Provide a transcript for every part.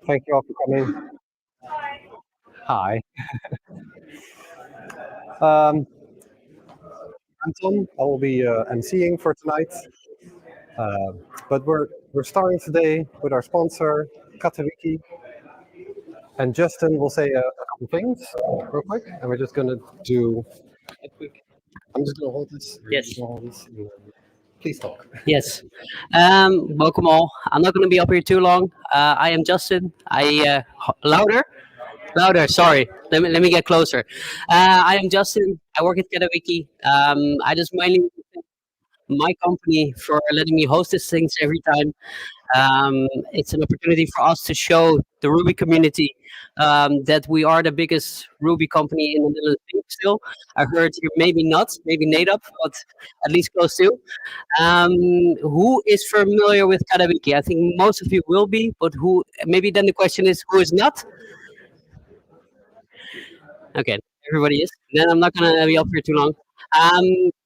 Thank you all for coming. Hi. I'm Tom. I will be emceeing for tonight. But we're starting today with our sponsor, Catawiki. And Justin will say a couple things real quick, and we're just going to do a quick. I'm just going to hold this. Yes. Please talk. Yes. Welcome all. I'm not going to be up here too long. I am Justin. Louder. Sorry. Let me get closer. I am Justin. I work at Catawiki. I just mainly thank my company for letting me host these things every time. It's an opportunity for us to show the Ruby community that we are the biggest Ruby company in the Netherlands still. I heard you maybe not, maybe NATUP, but at least close to. Who is familiar with Catawiki? I think most of you will be, but who? Maybe then the question is, who is not? Okay, everybody is. Then I'm not gonna be up here too long.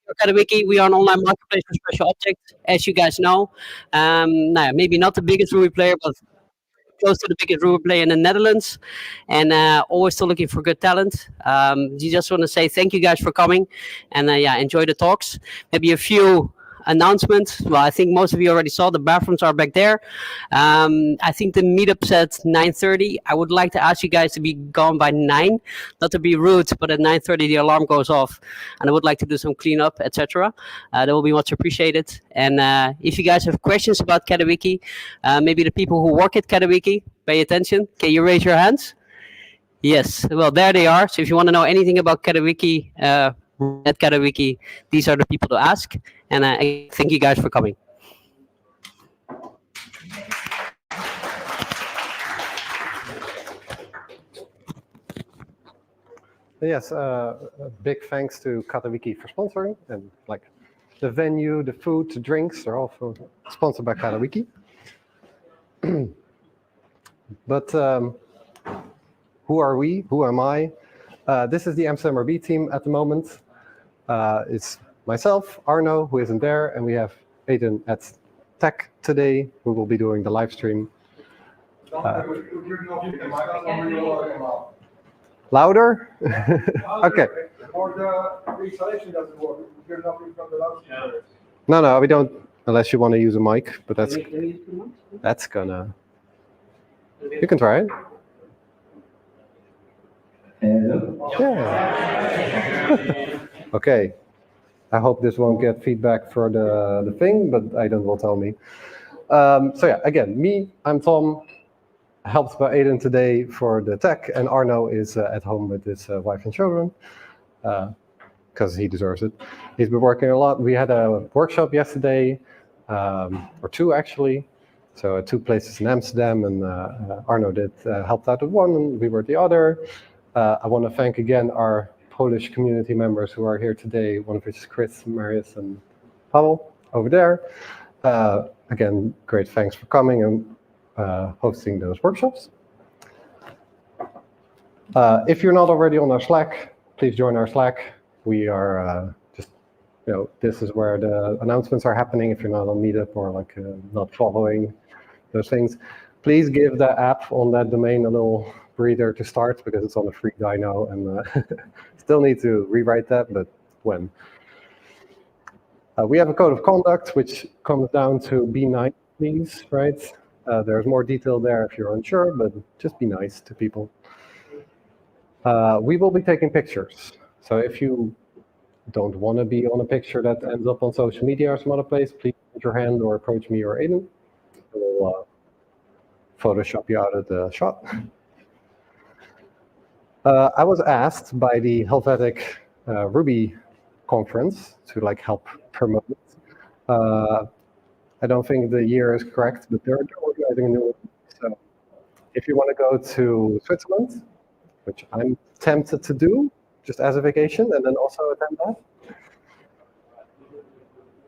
For Catawiki, we are an online marketplace for special objects, as you guys know. Maybe not the biggest Ruby player, but close to the biggest Ruby player in the Netherlands, and always still looking for good talent. You just want to say thank you guys for coming, and enjoy the talks. Maybe a few announcements. Well, I think most of you already saw the bathrooms are back there. I think the meetup's at 9:30. I would like to ask you guys to be gone by 9, not to be rude, but at 9:30 the alarm goes off, and I would like to do some cleanup, etc. That will be much appreciated. And if you guys have questions about Catawiki, maybe the people who work at Catawiki, pay attention. Can you raise your hands? Yes, well, there they are. So if you want to know anything about Catawiki, at Catawiki, these are the people to ask. And I thank you guys for coming. Yes, big thanks to Catawiki for sponsoring, and like the venue, the food, the drinks, they're all sponsored by Catawiki. But who are we? Who am I? This is the Amsterdam.rb team at the moment. It's myself, Arno, who isn't there, and we have Aidan at Tech today, who will be doing the live stream. Louder? Okay. Or the installation doesn't work. You're not in front of the loudspeaker. No, we don't, unless you want to use a mic, but that's gonna... You can try it. Yeah. Okay. I hope this won't get feedback for the thing, but Aidan will tell me. Again, I'm Tom, helped by Aidan today for the tech, and Arno is at home with his wife and children, because he deserves it. He's been working a lot. We had a workshop yesterday, or two actually, so at two places in Amsterdam, and Arno helped out with one, and we were at the other. I want to thank again our Polish community members who are here today, one of which is Chris, Marius, and Pavel over there. Again, great thanks for coming and hosting those workshops. If you're not already on our Slack, please join our Slack. We are this is where the announcements are happening. If you're not on Meetup or not following those things, please give the app on that domain a little breather to start, because it's on a free dyno, and still need to rewrite that, but when. We have a code of conduct, which comes down to be nice, please, right? There's more detail there if you're unsure, but just be nice to people. We will be taking pictures. So if you don't want to be on a picture that ends up on social media or some other place, please put your hand or approach me or Aidan. We'll Photoshop you out of the shot. I was asked by the Helvetic Ruby conference to help promote it. I don't think the year is correct, but they're organizing a new one. So if you want to go to Switzerland, which I'm tempted to do, just as a vacation, and then also attend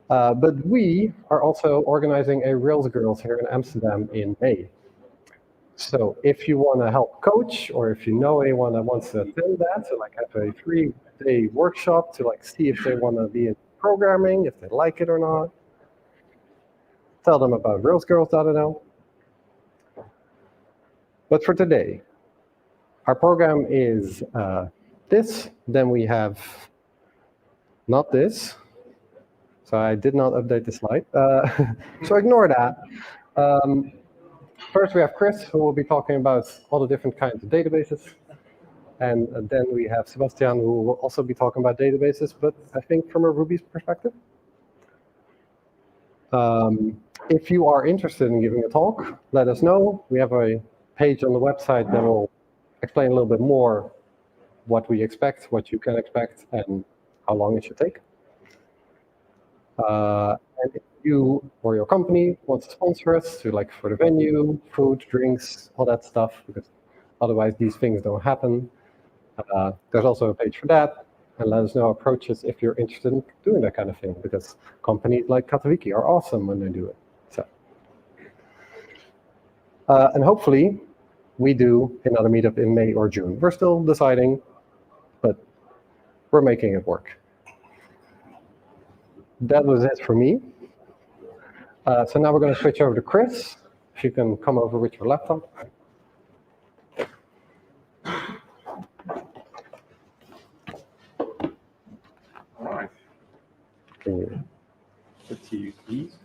that. But we are also organizing a Rails Girls here in Amsterdam in May. So if you want to help coach, or if you know anyone that wants to attend that, so have a 3-day workshop to see if they want to be in programming, if they like it or not, tell them about railsgirls.nl. But for today, our program is this. Then we have not this. So I did not update the slide. So ignore that. First, we have Chris, who will be talking about all the different kinds of databases. And then we have Sebastian, who will also be talking about databases, but I think from a Ruby's perspective. If you are interested in giving a talk, let us know. We have a page on the website that will explain a little bit more what we expect, what you can expect, and how long it should take. And if you or your company wants to sponsor us to for the venue, food, drinks, all that stuff, because otherwise these things don't happen, there's also a page for that. And let us know approaches if you're interested in doing that kind of thing, because companies like Catawiki are awesome when they do it. So, and hopefully we do another meetup in May or June. We're still deciding, but we're making it work. That was it for me. So now we're going to switch over to Chris. If you can come over with your laptop. All right. Can you? Put to you, please.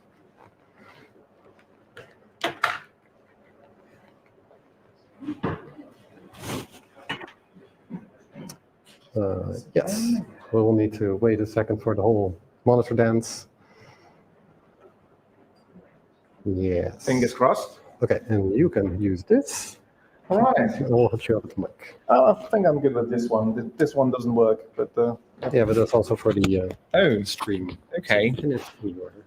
Yes, we will need to wait a second for the whole monitor dance. Yes. Fingers crossed. Okay, and you can use this. All right. And we'll hook you up with the mic. I think I'm good with this one. This one doesn't work, but Yeah, but that's also for the oh, stream. okay. And it's in order.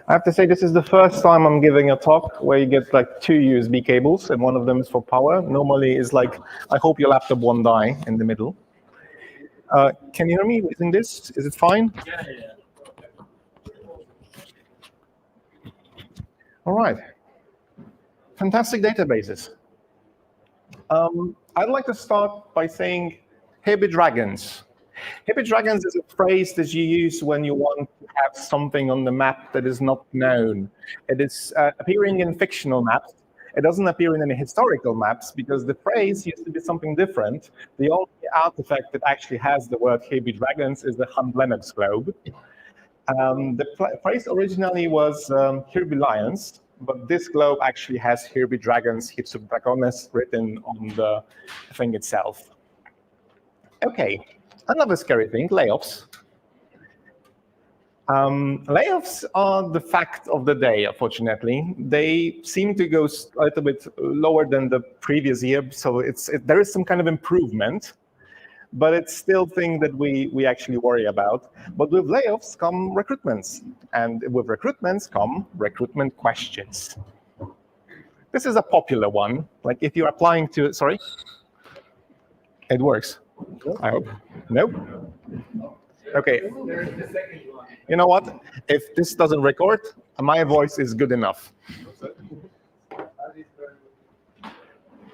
I have to say this is the first time I'm giving a talk where you get like 2 USB cables, and one of them is for power. Normally, it's like I hope your laptop won't die in the middle. Can you hear me using this? Is it fine? Yeah. All right. Fantastic databases. I'd like to start by saying Herbie Dragons. Herbie Dragons is a phrase that you use when you want to have something on the map that is not known. It is appearing in fictional maps. It doesn't appear in any historical maps because the phrase used to be something different. The only artifact that actually has the word Herbie Dragons is the Han Lennox globe. The phrase originally was Herbie Lions, but this globe actually has Herbie Dragons, Hipsub Dragones written on the thing itself. Okay, another scary thing, layoffs. Layoffs are the fact of the day, unfortunately. They seem to go a little bit lower than the previous year, so there is some kind of improvement. But it's still a thing that we actually worry about. But with layoffs come recruitments, and with recruitments come recruitment questions. This is a popular one. Like if you're applying to, sorry? It works, I hope. Nope? Okay. You know what? If this doesn't record, my voice is good enough.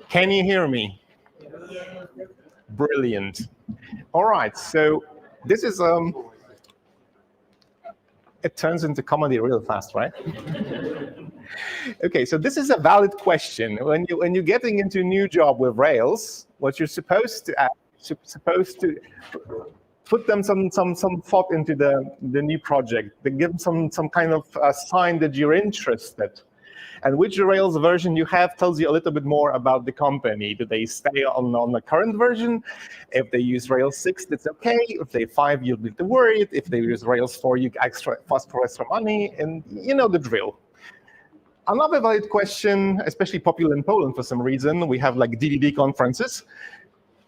Can you hear me? Brilliant. All right, so this is it turns into comedy real fast, right? Okay, so this is a valid question. When you're getting into a new job with Rails, what you're supposed to put them some thought into the new project. They give them some kind of sign that you're interested. And which Rails version you have tells you a little bit more about the company. Do they stay on the current version? If they use Rails 6, that's okay. If they 5, you'll be worried. If they use Rails 4, you ask for extra money, and you know the drill. Another valid question, especially popular in Poland for some reason, we have like DDD conferences.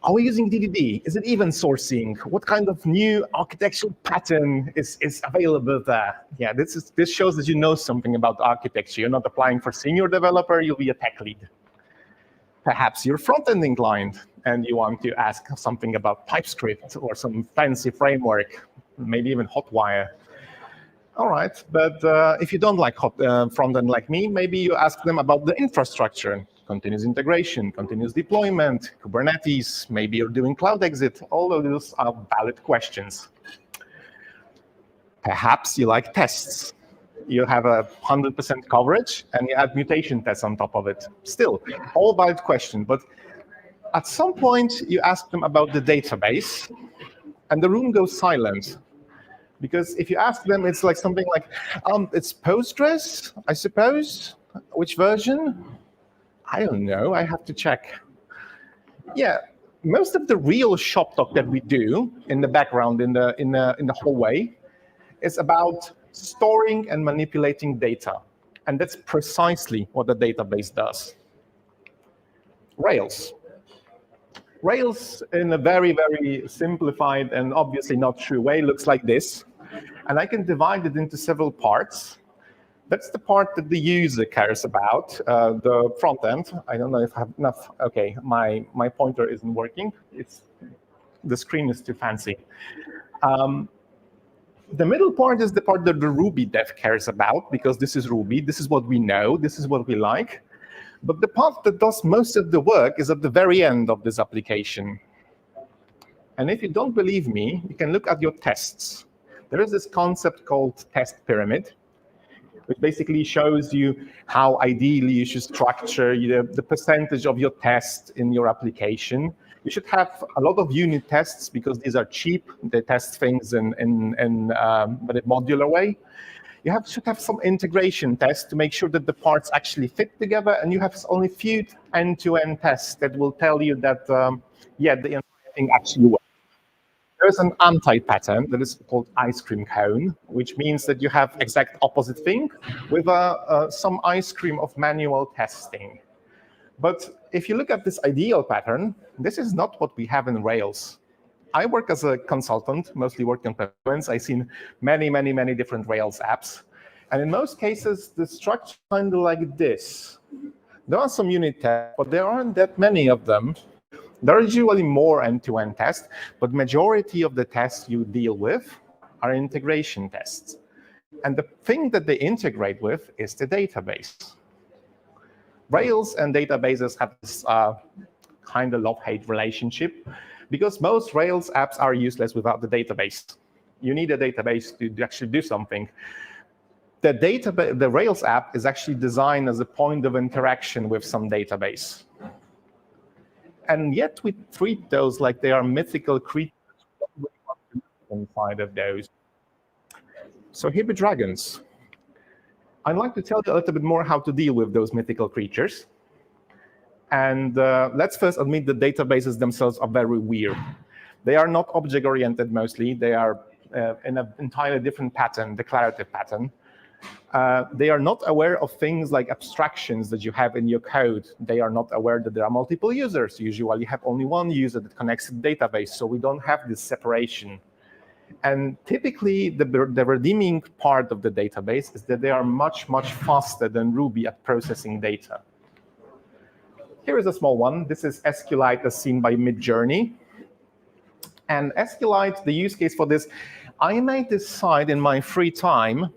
Are we using DDD? Is it even sourcing? What kind of new architectural pattern is available there? Yeah, this shows that you know something about architecture. You're not applying for senior developer, you'll be a tech lead. Perhaps you're front-end inclined and you want to ask something about TypeScript or some fancy framework, maybe even Hotwire. All right, but if you don't like front-end like me, maybe you ask them about the infrastructure. Continuous integration, continuous deployment, Kubernetes, maybe you're doing cloud exit. All of those are valid questions. Perhaps you like tests. you have a 100% coverage, and you have mutation tests on top of it. Still, all valid question. But at some point, you ask them about the database, and the room goes silent. Because if you ask them, it's like something like, it's Postgres, I suppose. Which version? I don't know. I have to check. Yeah, most of the real shop talk that we do in the background, in the hallway, is about storing and manipulating data. And that's precisely what the database does. Rails. Rails, in a very, very simplified and obviously not true way, looks like this. And I can divide it into several parts. That's the part that the user cares about, the front end. I don't know if I have enough. OK, my pointer isn't working. The screen is too fancy. The middle part is the part that the Ruby dev cares about, because this is Ruby. This is what we know. This is what we like. But the part that does most of the work is at the very end of this application. And if you don't believe me, you can look at your tests. There is this concept called test pyramid, which basically shows you how ideally you should structure the percentage of your test in your application. You should have a lot of unit tests because these are cheap. They test things in a modular way. You should have some integration tests to make sure that the parts actually fit together, and you have only few end-to-end tests that will tell you that, yeah, the entire thing actually works. There's an anti-pattern that is called ice cream cone, which means that you have exact opposite thing with some ice cream of manual testing. But if you look at this ideal pattern, this is not what we have in Rails. I work as a consultant, mostly work on performance. I've seen many, many, many different Rails apps. And in most cases, the structure is kind of like this. There are some unit tests, but there aren't that many of them. There are usually more end-to-end tests, but majority of the tests you deal with are integration tests. And the thing that they integrate with is the database. Rails and databases have this kind of love-hate relationship, because most Rails apps are useless without the database. You need a database to actually do something. The Rails app is actually designed as a point of interaction with some database. And yet we treat those like they are mythical creatures inside of those. So here be dragons. I'd like to tell you a little bit more how to deal with those mythical creatures. And let's first admit that databases themselves are very weird. They are not object-oriented mostly. They are in an entirely different pattern, declarative pattern. They are not aware of things like abstractions that you have in your code. They are not aware that there are multiple users. Usually you have only one user that connects to the database, so we don't have this separation. And typically, the redeeming part of the database is that they are much, much faster than Ruby at processing data. Here is a small one. This is SQLite as seen by Midjourney. And SQLite, the use case for this, I made this site in my free time,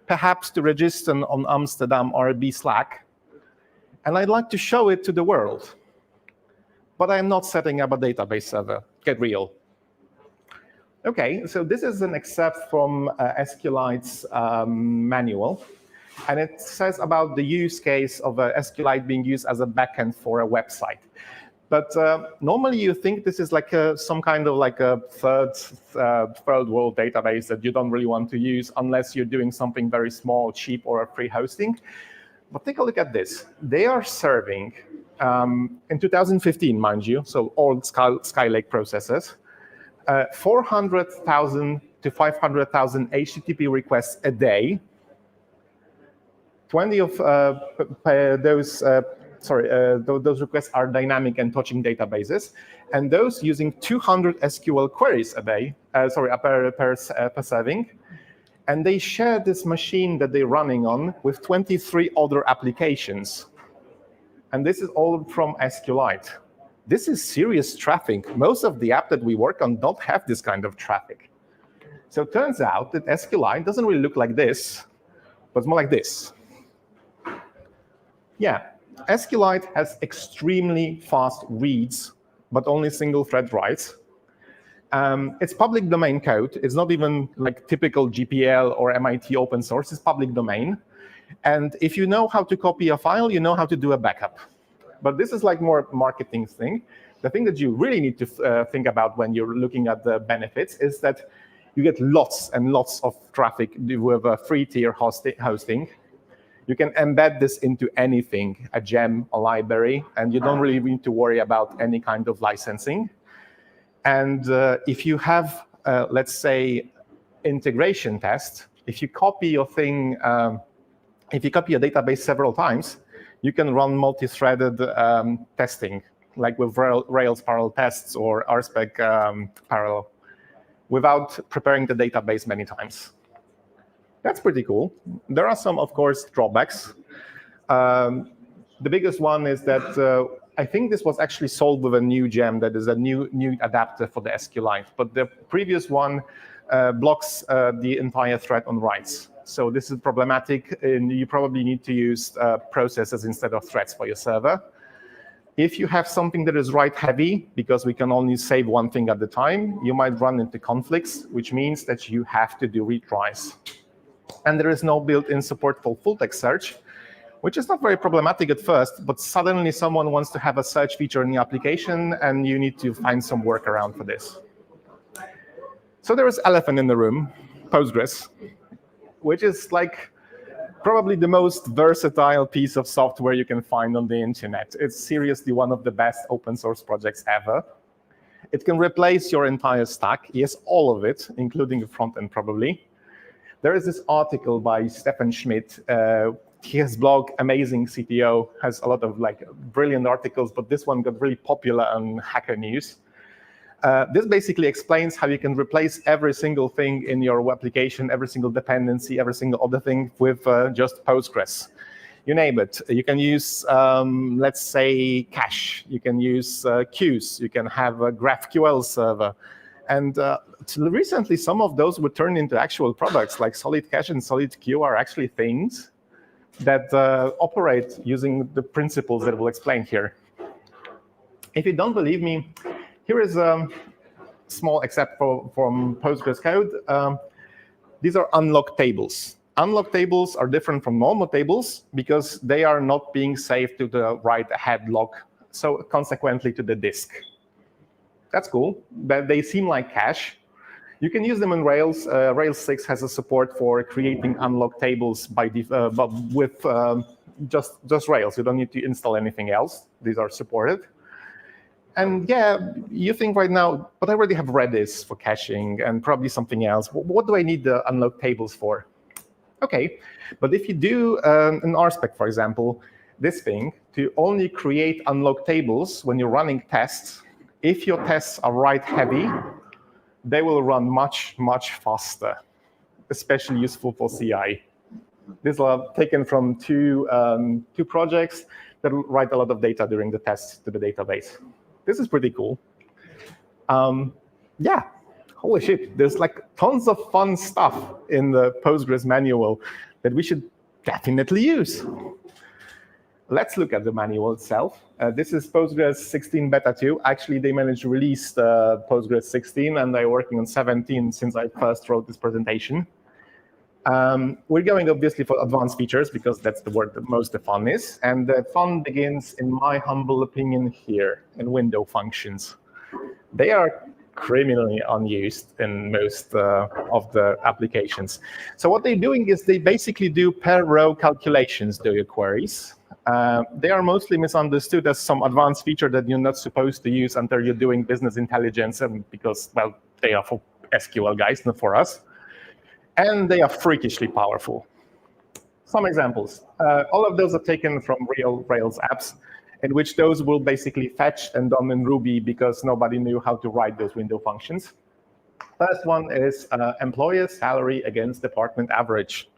perhaps to register on Amsterdam.rb Slack, and I'd like to show it to the world. But I'm not setting up a database server. Get real. OK, so this is an excerpt from SQLite's manual. And it says about the use case of SQLite being used as a backend for a website. But normally you think this is like some kind of like a third world database that you don't really want to use unless you're doing something very small, cheap, or a free hosting. But take a look at this. They are serving, in 2015, mind you, so old Skylake processors, 400,000 to 500,000 HTTP requests a day. 20 of those requests are dynamic and touching databases, and those using 200 SQL queries a day, per serving. And they share this machine that they're running on with 23 other applications. And this is all from SQLite. This is serious traffic. Most of the apps that we work on don't have this kind of traffic. So it turns out that SQLite doesn't really look like this, but more like this. Yeah, SQLite has extremely fast reads, but only single thread writes. It's public domain code. It's not even like typical GPL or MIT open source. It's public domain. And if you know how to copy a file, you know how to do a backup. But this is like more marketing thing. The thing that you really need to think about when you're looking at the benefits is that you get lots and lots of traffic with a free tier hosting. You can embed this into anything, a gem, a library, and you don't really need to worry about any kind of licensing. And if you have, let's say, integration test, if you copy your thing, if you copy a database several times, you can run multi-threaded testing, like with Rails parallel tests or RSpec parallel, without preparing the database many times. That's pretty cool. There are some, of course, drawbacks. The biggest one is that I think this was actually solved with a new gem that is a new adapter for the SQLite, but the previous one blocks the entire thread on writes. So this is problematic, and you probably need to use processes instead of threads for your server. If you have something that is write-heavy, because we can only save one thing at a time, you might run into conflicts, which means that you have to do retries. And there is no built-in support for full-text search, which is not very problematic at first, but suddenly someone wants to have a search feature in the application, and you need to find some workaround for this. So there is elephant in the room, Postgres, which is like probably the most versatile piece of software you can find on the internet. It's seriously one of the best open source projects ever. It can replace your entire stack, yes, all of it, including the front end probably. There is this article by Stefan Schmidt. His blog, Amazing CTO, has a lot of like brilliant articles, but this one got really popular on Hacker News. This basically explains how you can replace every single thing in your web application, every single dependency, every single other thing with just Postgres. You name it. You can use, let's say, cache. You can use queues. You can have a GraphQL server. And recently, some of those were turned into actual products, like Solid Cache and Solid Queue are actually things that operate using the principles that we'll explain here. If you don't believe me, here is a small example from Postgres code. These are unlocked tables. Unlocked tables are different from normal tables because they are not being saved to the write-ahead log, so consequently to the disk. That's cool, but they seem like cache. You can use them in Rails. Rails 6 has a support for creating unlocked tables with just Rails. You don't need to install anything else. These are supported. And yeah, you think right now, but I already have Redis for caching and probably something else. What do I need the unlocked tables for? OK, but if you do an RSpec, for example, this thing, to only create unlocked tables when you're running tests, if your tests are write-heavy, they will run much, much faster, especially useful for CI. These are taken from two projects that write a lot of data during the tests to the database. This is pretty cool. Yeah, holy shit. There's like tons of fun stuff in the Postgres manual that we should definitely use. Let's look at the manual itself. This is Postgres 16 Beta 2. Actually, they managed to release Postgres 16, and they're working on 17 since I first wrote this presentation. We're going, obviously, for advanced features, because that's the word that most the fun is. And the fun begins, in my humble opinion, here, in window functions. They are criminally unused in most of the applications. So what they're doing is they basically do per row calculations to your queries. They are mostly misunderstood as some advanced feature that you're not supposed to use until you're doing business intelligence, because, well, they are for SQL guys, not for us. And they are freakishly powerful. Some examples. All of those are taken from real Rails apps, in which those will basically fetch and done in Ruby because nobody knew how to write those window functions. First one is employer salary against department average.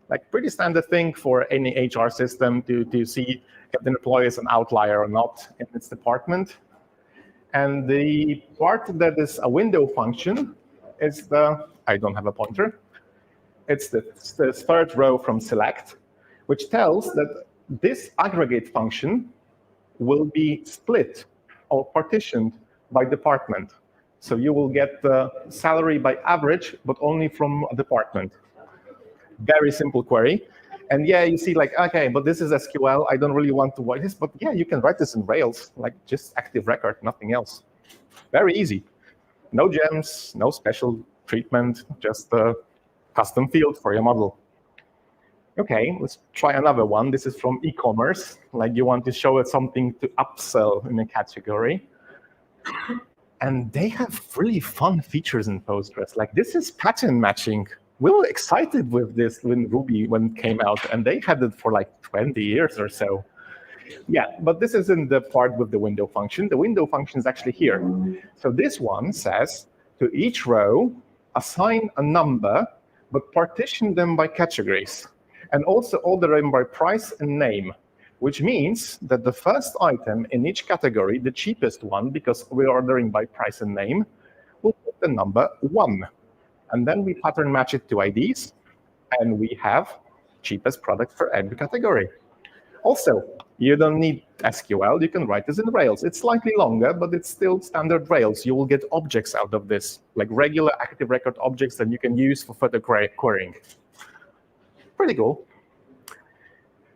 Like pretty standard thing for any HR system to see if the employee is an outlier or not in its department. And the part that is a window function is the, I don't have a pointer, it's the third row from select, which tells that this aggregate function will be split or partitioned by department. So you will get the salary by average, but only from a department. Very simple query. And yeah, you see like, okay, but this is SQL. I don't really want to write this, but yeah, you can write this in Rails, like just active record, nothing else. Very easy. No gems, no special treatment, just a custom field for your model. Okay, let's try another one. This is from e-commerce. Like you want to show it something to upsell in a category. And they have really fun features in Postgres. Like this is pattern matching. We were excited with this when Ruby when it came out, and they had it for like 20 years or so. Yeah, but this isn't the part with the window function. The window function is actually here. So this one says to each row, assign a number, but partition them by categories. And also order them by price and name, which means that the first item in each category, the cheapest one, because we're ordering by price and name, will put the number 1. And then we pattern match it to IDs, and we have cheapest product for every category. Also, you don't need SQL. You can write this in Rails. It's slightly longer, but it's still standard Rails. You will get objects out of this, like regular active record objects that you can use for further querying. Pretty cool.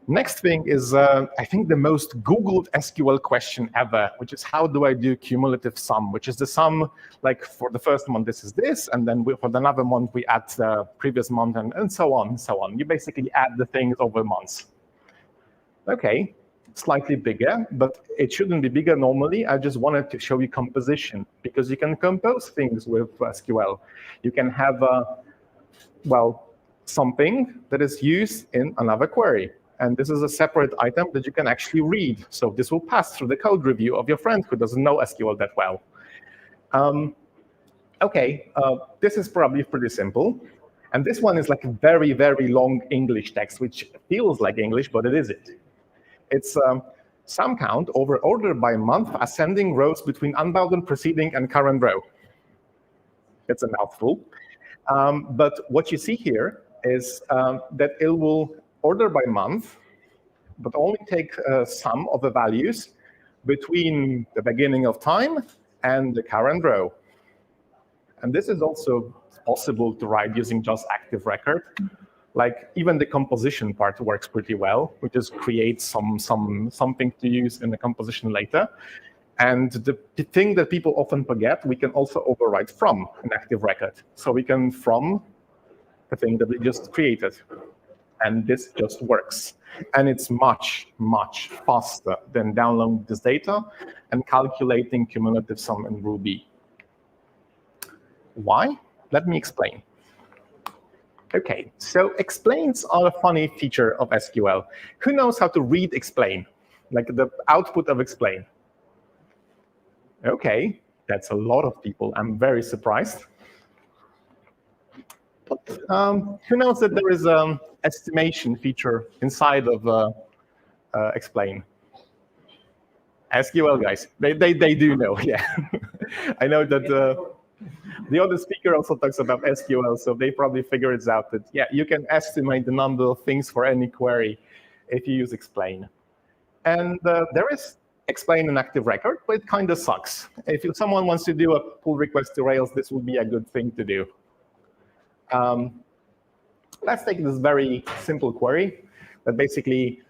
Next thing is, I think, the most Googled SQL question ever, which is how do I do cumulative sum, which is the sum, like for the first month, this is this, and then for another month, we add the previous month, and so on, and so on. You basically add the things over months. Okay, slightly bigger, but it shouldn't be bigger normally. I just wanted to show you composition, because you can compose things with SQL. You can have, well, something that is used in another query. And this is a separate item that you can actually read. So this will pass through the code review of your friend who doesn't know SQL that well. Okay, this is probably pretty simple. And this one is like a very, very long English text, which feels like English, but it isn't. It's sum count over order by month, ascending rows between unbounded preceding and current row. It's a mouthful. But what you see here is that it will order by month, but only take sum of the values between the beginning of time and the current row. And this is also possible to write using just active record. Like even the composition part works pretty well. We just create something to use in the composition later. And the thing that people often forget, we can also overwrite from an active record. So we can from the thing that we just created. And this just works. And it's much, much faster than downloading this data and calculating cumulative sum in Ruby. Why? Let me explain. OK, so explains are a funny feature of SQL. Who knows how to read explain, like the output of explain? OK, that's a lot of people. I'm very surprised. But who knows that there is an estimation feature inside of explain? SQL guys, they do know, yeah. I know that the other speaker also talks about SQL, so they probably figure it out that, yeah, you can estimate the number of things for any query if you use explain. And there is explain an active record, but it kind of sucks. If someone wants to do a pull request to Rails, this would be a good thing to do. Let's take this very simple query that basically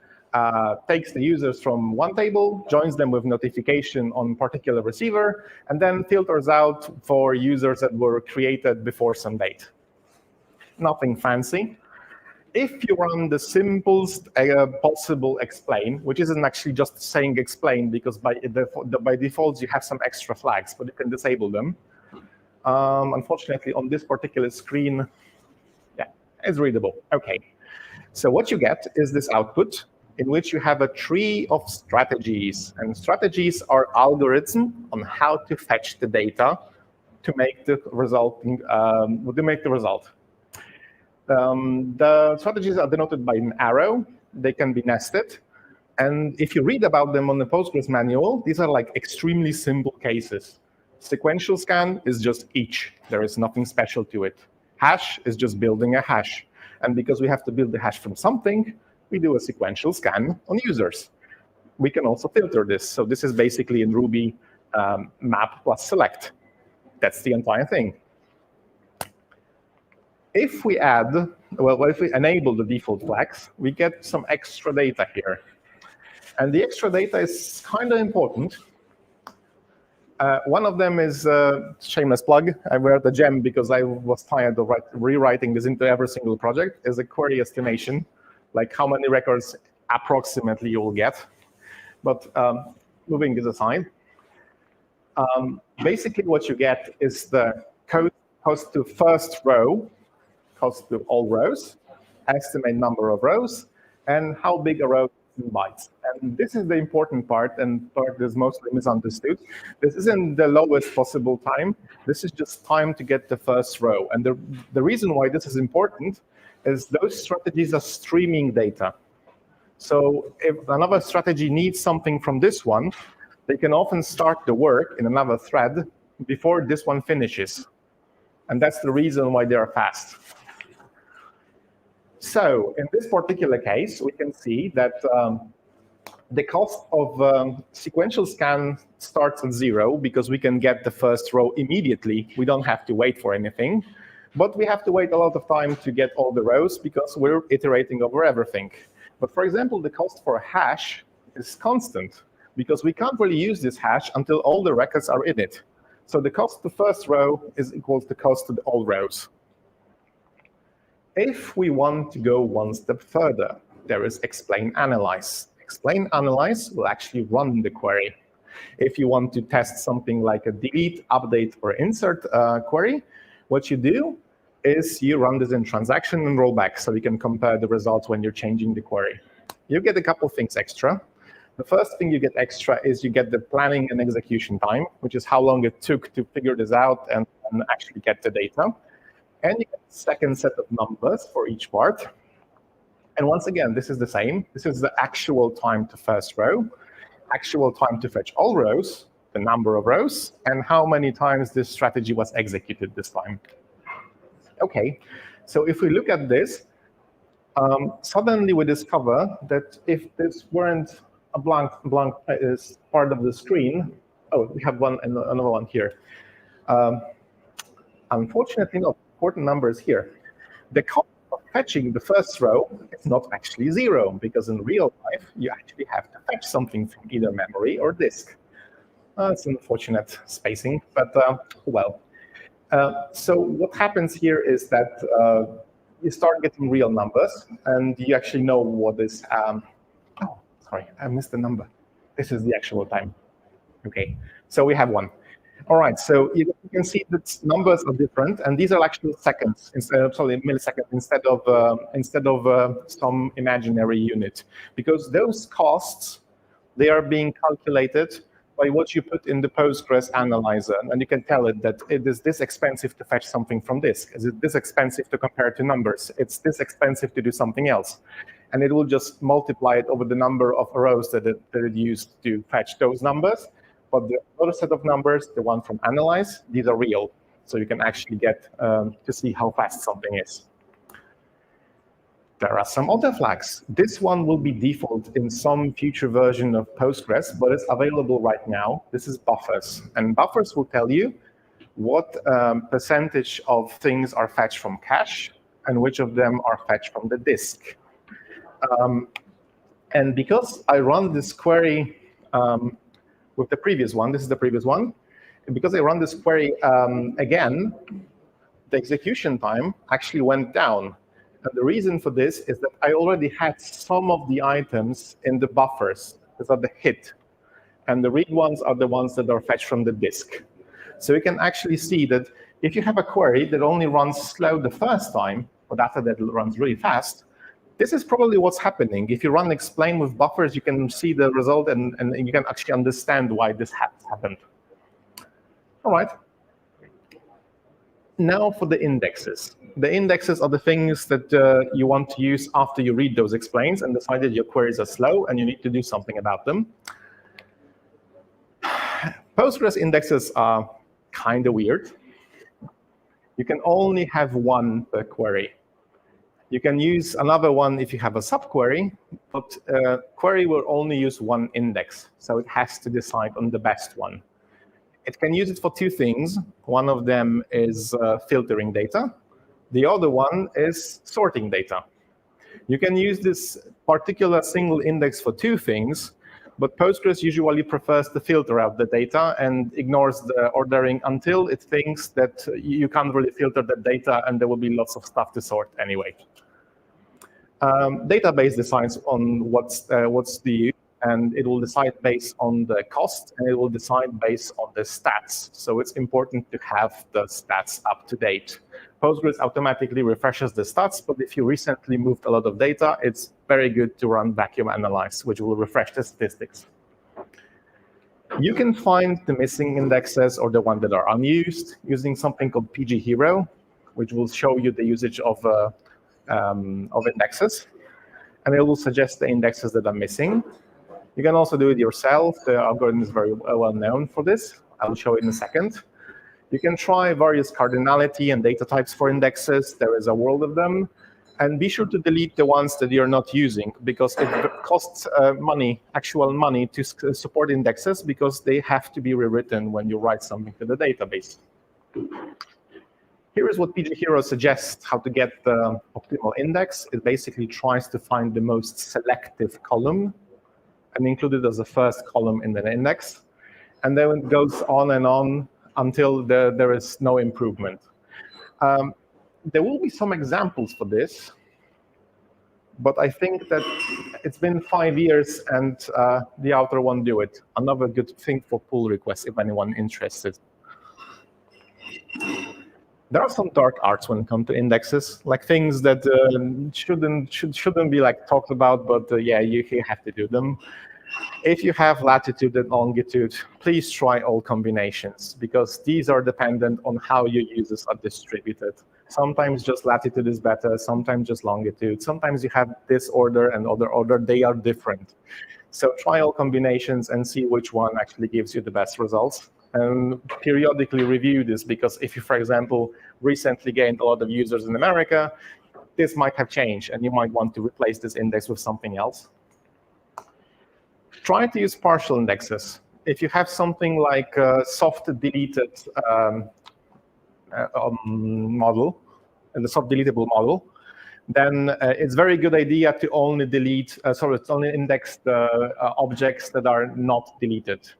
takes the users from one table, joins them with notification on particular receiver, and then filters out for users that were created before some date. Nothing fancy. If you run the simplest possible explain, which isn't actually just saying explain, because by default you have some extra flags, but you can disable them. Unfortunately, on this particular screen, yeah, it's readable. OK. So what you get is this output in which you have a tree of strategies. And strategies are algorithms on how to fetch the data to make the result. The strategies are denoted by an arrow. They can be nested. And if you read about them on the Postgres manual, these are like extremely simple cases. Sequential scan is just each. There is nothing special to it. Hash is just building a hash. And because we have to build the hash from something, we do a sequential scan on users. We can also filter this. So this is basically in Ruby map plus select. That's the entire thing. If we add, well, if we enable the default flags, we get some extra data here. And the extra data is kind of important. One of them is shameless plug. I wear the gem because I was tired of rewriting this into every single project, is a query estimation, like how many records approximately you will get. But moving this aside, basically what you get is the cost to first row, cost to all rows, estimate number of rows, and how big a row is in bytes. And this is the important part, and part is mostly misunderstood. This isn't the lowest possible time. This is just time to get the first row. And the reason why this is important is those strategies are streaming data. So if another strategy needs something from this one, they can often start the work in another thread before this one finishes. And that's the reason why they are fast. So in this particular case, we can see that the cost of sequential scan starts at 0 because we can get the first row immediately. We don't have to wait for anything. But we have to wait a lot of time to get all the rows because we're iterating over everything. But for example, the cost for a hash is constant because we can't really use this hash until all the records are in it. So the cost to first row is equal to the cost to all rows. If we want to go one step further, there is explain analyze. Explain analyze will actually run the query. If you want to test something like a delete, update, or insert query, what you do is you run this in transaction and roll back so you can compare the results when you're changing the query. You get a couple things extra. The first thing you get extra is you get the planning and execution time, which is how long it took to figure this out and actually get the data. And you get a second set of numbers for each part. And once again, this is the same. This is the actual time to first row, actual time to fetch all rows, the number of rows, and how many times this strategy was executed this time. OK, so if we look at this, suddenly we discover that if this weren't a blank is part of the screen, oh, we have another one here. Unfortunately, not important numbers here. The cost of fetching the first row is not actually 0, because in real life, you actually have to fetch something from either memory or disk. It's unfortunate spacing, but well. So what happens here is that you start getting real numbers, and you actually know what is. Oh, sorry, I missed the number. This is the actual time. OK, so we have one. All right, so you can see that numbers are different, and these are actually seconds instead of milliseconds instead of some imaginary unit, because those costs, they are being calculated by what you put in the Postgres analyzer, and you can tell it that it is this expensive to fetch something from disk. Is it this expensive to compare to numbers? It's this expensive to do something else, and it will just multiply it over the number of rows that it used to fetch those numbers. But the other set of numbers, the one from analyze, these are real. So you can actually get to see how fast something is. There are some other flags. This one will be default in some future version of Postgres, but it's available right now. This is buffers. And buffers will tell you what percentage of things are fetched from cache and which of them are fetched from the disk. And because I run this query with the previous one, this is the previous one, and because I run this query again, the execution time actually went down. And the reason for this is that I already had some of the items in the buffers. These are the hit. And the read ones are the ones that are fetched from the disk. So you can actually see that if you have a query that only runs slow the first time, but after that it runs really fast, this is probably what's happening. If you run explain with buffers, you can see the result, and you can actually understand why this has happened. All right. Now for the indexes. The indexes are the things that you want to use after you read those explains and decide that your queries are slow and you need to do something about them. Postgres indexes are kind of weird. You can only have one per query. You can use another one if you have a subquery, but query will only use one index, so it has to decide on the best one. It can use it for two things. One of them is filtering data. The other one is sorting data. You can use this particular single index for two things, but Postgres usually prefers to filter out the data and ignores the ordering until it thinks that you can't really filter the data and there will be lots of stuff to sort anyway. Database decides on what's the use, and it will decide based on the cost, and it will decide based on the stats. So it's important to have the stats up to date. Postgres automatically refreshes the stats, but if you recently moved a lot of data, it's very good to run vacuum analyze, which will refresh the statistics. You can find the missing indexes or the ones that are unused using something called PG Hero, which will show you the usage of indexes, and it will suggest the indexes that are missing. You can also do it yourself. The algorithm is very well known for this. I'll show it in a second. You can try various cardinality and data types for indexes. There is a world of them. And be sure to delete the ones that you're not using, because it costs money, actual money, to support indexes, because they have to be rewritten when you write something to the database. Here is what PG Hero suggests how to get the optimal index. It basically tries to find the most selective column and include it as the first column in the index. And then it goes on and on until there is no improvement. There will be some examples for this, but I think that it's been 5 years and the author won't do it. Another good thing for pull requests, if anyone interested. There are some dark arts when it comes to indexes, like things that shouldn't be like talked about, but yeah, you have to do them. If you have latitude and longitude, please try all combinations, because these are dependent on how your users are distributed. Sometimes just latitude is better, sometimes just longitude. Sometimes you have this order and other order, they are different. So try all combinations and see which one actually gives you the best results. And periodically review this, because if you, for example, recently gained a lot of users in America, this might have changed, and you might want to replace this index with something else. Try to use partial indexes. If you have something like a soft deleted model, and the soft deletable model, then it's a very good idea to only only index the objects that are not deleted.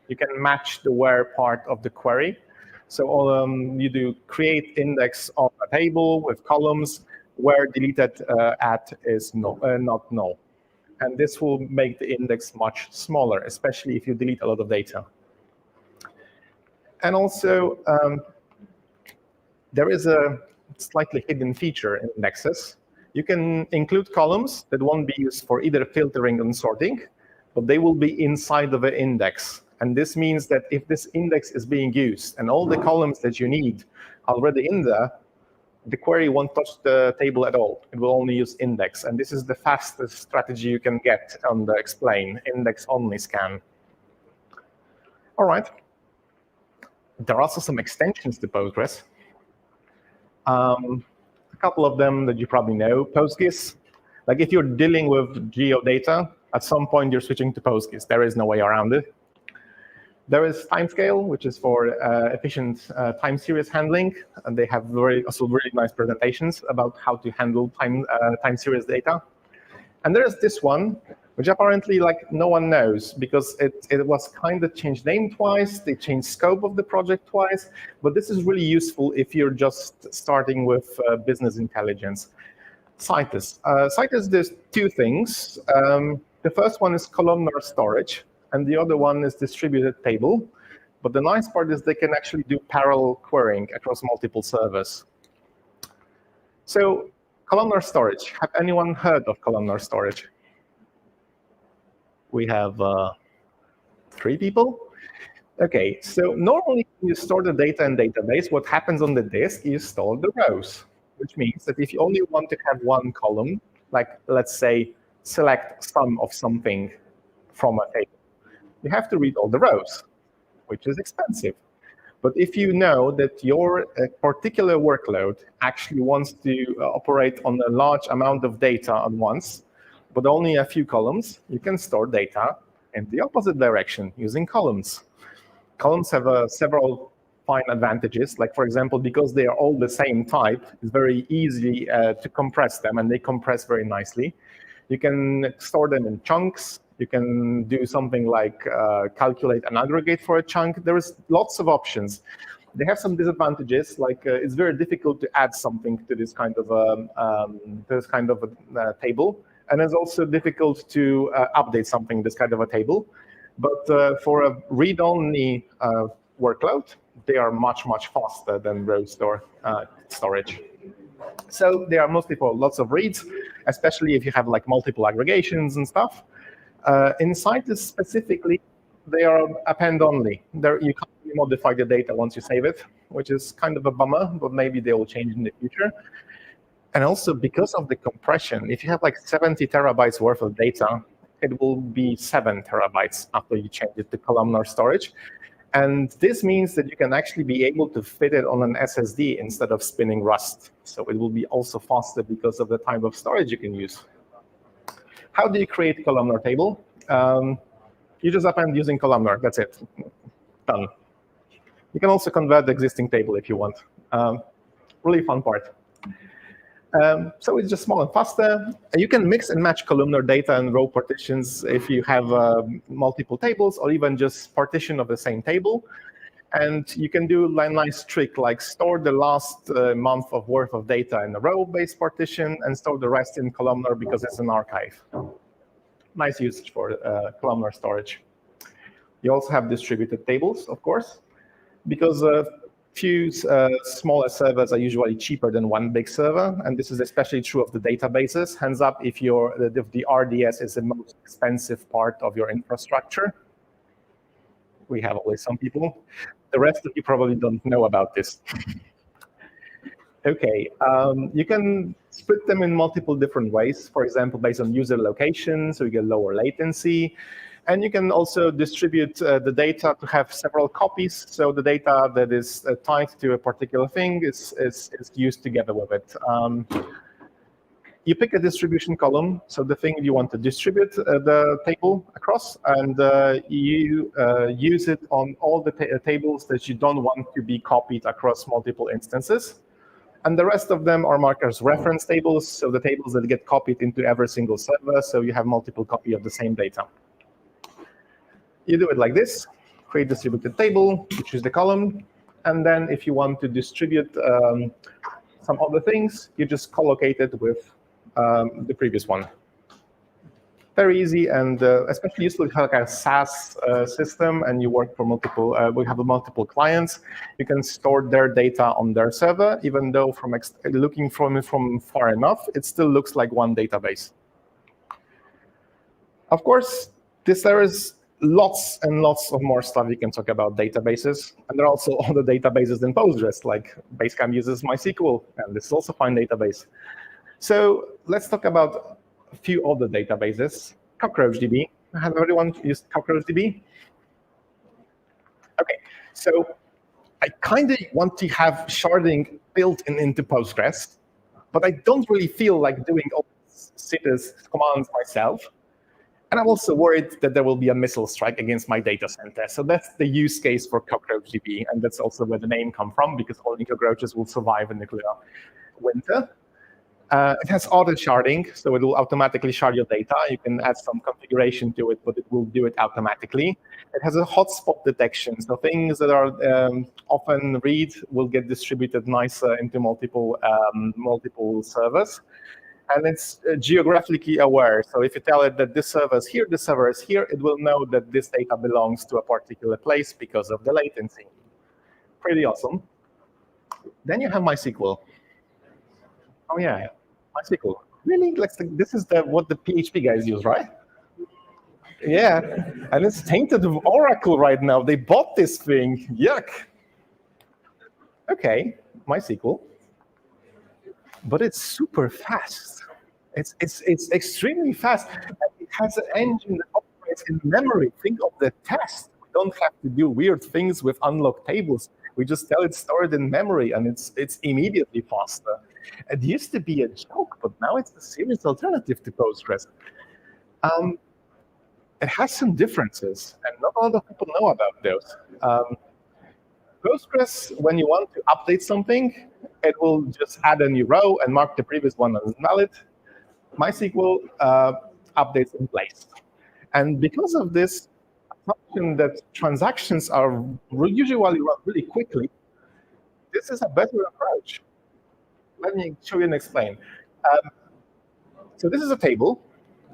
You can match the where part of the query. So you do create index on a table with columns where deleted at is not null. And this will make the index much smaller, especially if you delete a lot of data. And also, there is a slightly hidden feature in indexes. You can include columns that won't be used for either filtering and sorting, but they will be inside of an index. And this means that if this index is being used and all the columns that you need are already in there, the query won't touch the table at all. It will only use index. And this is the fastest strategy you can get on the explain, index-only scan. All right. There are also some extensions to Postgres. A couple of them that you probably know. Postgres. Like if you're dealing with geodata, at some point you're switching to Postgres. There is no way around it. There is Timescale, which is for efficient time series handling, and they have also really nice presentations about how to handle time series data. And there's this one, which apparently like no one knows, because it was kind of changed name twice, they changed scope of the project twice, but this is really useful if you're just starting with business intelligence. Citus. Citus does two things. The first one is columnar storage, and the other one is distributed table. But the nice part is they can actually do parallel querying across multiple servers. So columnar storage. Have anyone heard of columnar storage? We have 3 people. OK, so normally when you store the data in database, what happens on the disk is store the rows, which means that if you only want to have one column, like let's say select sum of something from a table, you have to read all the rows, which is expensive. But if you know that your particular workload actually wants to operate on a large amount of data at once, but only a few columns, you can store data in the opposite direction using columns. Columns have several fine advantages. Like, for example, because they are all the same type, it's very easy to compress them, and they compress very nicely. You can store them in chunks. You can do something like calculate and aggregate for a chunk. There is lots of options. They have some disadvantages, like it's very difficult to add something to this kind of a table, and it's also difficult to update something this kind of a table. But for a read-only workload, they are much faster than row storage. So they are mostly for lots of reads, especially if you have like multiple aggregations and stuff. Inside this specifically, they are append-only. You can't really modify the data once you save it, which is kind of a bummer, but maybe they will change in the future. And also because of the compression, if you have like 70 terabytes worth of data, it will be 7 terabytes after you change it to columnar storage. And this means that you can actually be able to fit it on an SSD instead of spinning Rust. So it will be also faster because of the type of storage you can use. How do you create a columnar table? You just append using columnar. That's it. Done. You can also convert the existing table if you want. Really fun part. So it's just small and faster. You can mix and match columnar data and row partitions if you have multiple tables, or even just partition of the same table. And you can do a nice trick like store the last month of worth of data in a row-based partition and store the rest in columnar because it's an archive. Nice usage for columnar storage. You also have distributed tables, of course, because few smaller servers are usually cheaper than one big server, and this is especially true of the databases. Hands up if the RDS is the most expensive part of your infrastructure. We have always some people. The rest of you probably don't know about this. Okay, you can split them in multiple different ways, for example, based on user location, so you get lower latency. And you can also distribute the data to have several copies, so the data that is tied to a particular thing is used together with it. You pick a distribution column, so the thing you want to distribute the table across, and you use it on all the tables that you don't want to be copied across multiple instances. And the rest of them are marked as reference tables, so the tables that get copied into every single server, so you have multiple copies of the same data. You do it like this, create distributed table, you choose the column, and then if you want to distribute some other things, you just collocate it with the previous one. Very easy, and especially useful if you have like a SaaS system and you work for multiple, we have multiple clients. You can store their data on their server, even though from looking from far enough, it still looks like one database. Of course, there is lots and lots of more stuff you can talk about databases, and there are also other databases than Postgres, like Basecamp uses MySQL, and this is also a fine database. So let's talk about a few other databases. CockroachDB. Have everyone used CockroachDB? Okay, so I kind of want to have sharding built into Postgres, but I don't really feel like doing all these CITES commands myself. And I'm also worried that there will be a missile strike against my data center. So that's the use case for CockroachDB, and that's also where the name comes from, because only cockroaches will survive a nuclear winter. It has auto sharding, so it will automatically shard your data. You can add some configuration to it, but it will do it automatically. It has a hotspot detection, so things that are often read will get distributed nicer into multiple servers. And it's geographically aware. So if you tell it that this server is here, this server is here, it will know that this data belongs to a particular place because of the latency. Pretty awesome. Then you have MySQL. Oh yeah, MySQL. Really? This is what the PHP guys use, right? Yeah, and it's tainted with Oracle right now. They bought this thing. Yuck. Okay, MySQL. But it's super fast. It's extremely fast. It has an engine that operates in memory. Think of the test. We don't have to do weird things with unlocked tables. We just tell it stored in memory, and it's immediately faster. It used to be a joke, but now it's a serious alternative to Postgres. It has some differences, and not a lot of people know about those. Postgres, when you want to update something, it will just add a new row and mark the previous one as invalid. MySQL updates in place. And because of this assumption that transactions are usually run really quickly, this is a better approach. Let me show you and explain. So this is a table.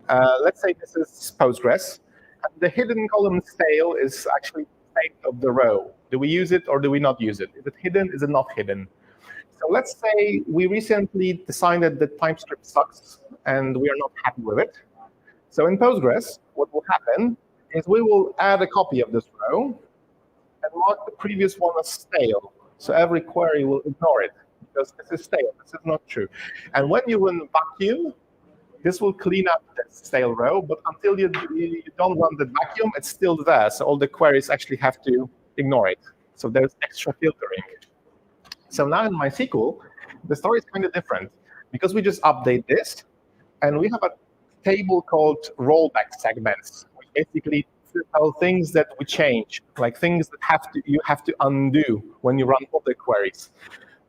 Let's say this is Postgres. And the hidden column stale is actually the state of the row. Do we use it or do we not use it? Is it hidden? Is it not hidden? So let's say we recently decided that TypeScript sucks and we are not happy with it. So in Postgres, what will happen is we will add a copy of this row and mark the previous one as stale. So every query will ignore it because this is stale. This is not true. And when you run vacuum, this will clean up the stale row, but until you don't run the vacuum, it's still there. So all the queries actually have to ignore it. So there's extra filtering. So now in MySQL, the story is kind of different because we just update this, and we have a table called rollback segments, which basically tell things that we change, like things that you have to undo when you run other queries.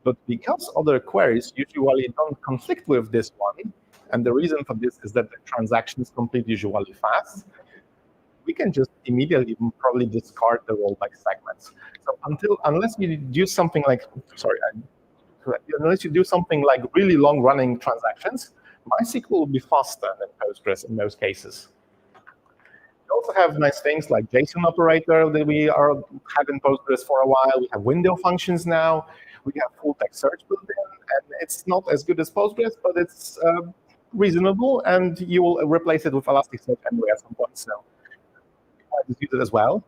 But because other queries usually don't conflict with this one, and the reason for this is that the transactions complete usually fast, we can just immediately probably discard the rollback segments. So unless you do something like, unless you do something like really long-running transactions, MySQL will be faster than Postgres in most cases. We also have nice things like JSON operator that we have in Postgres for a while. We have window functions now. We have full text search built in, and it's not as good as Postgres, but it's reasonable, and you will replace it with Elasticsearch anyway at some point. So I just use it as well.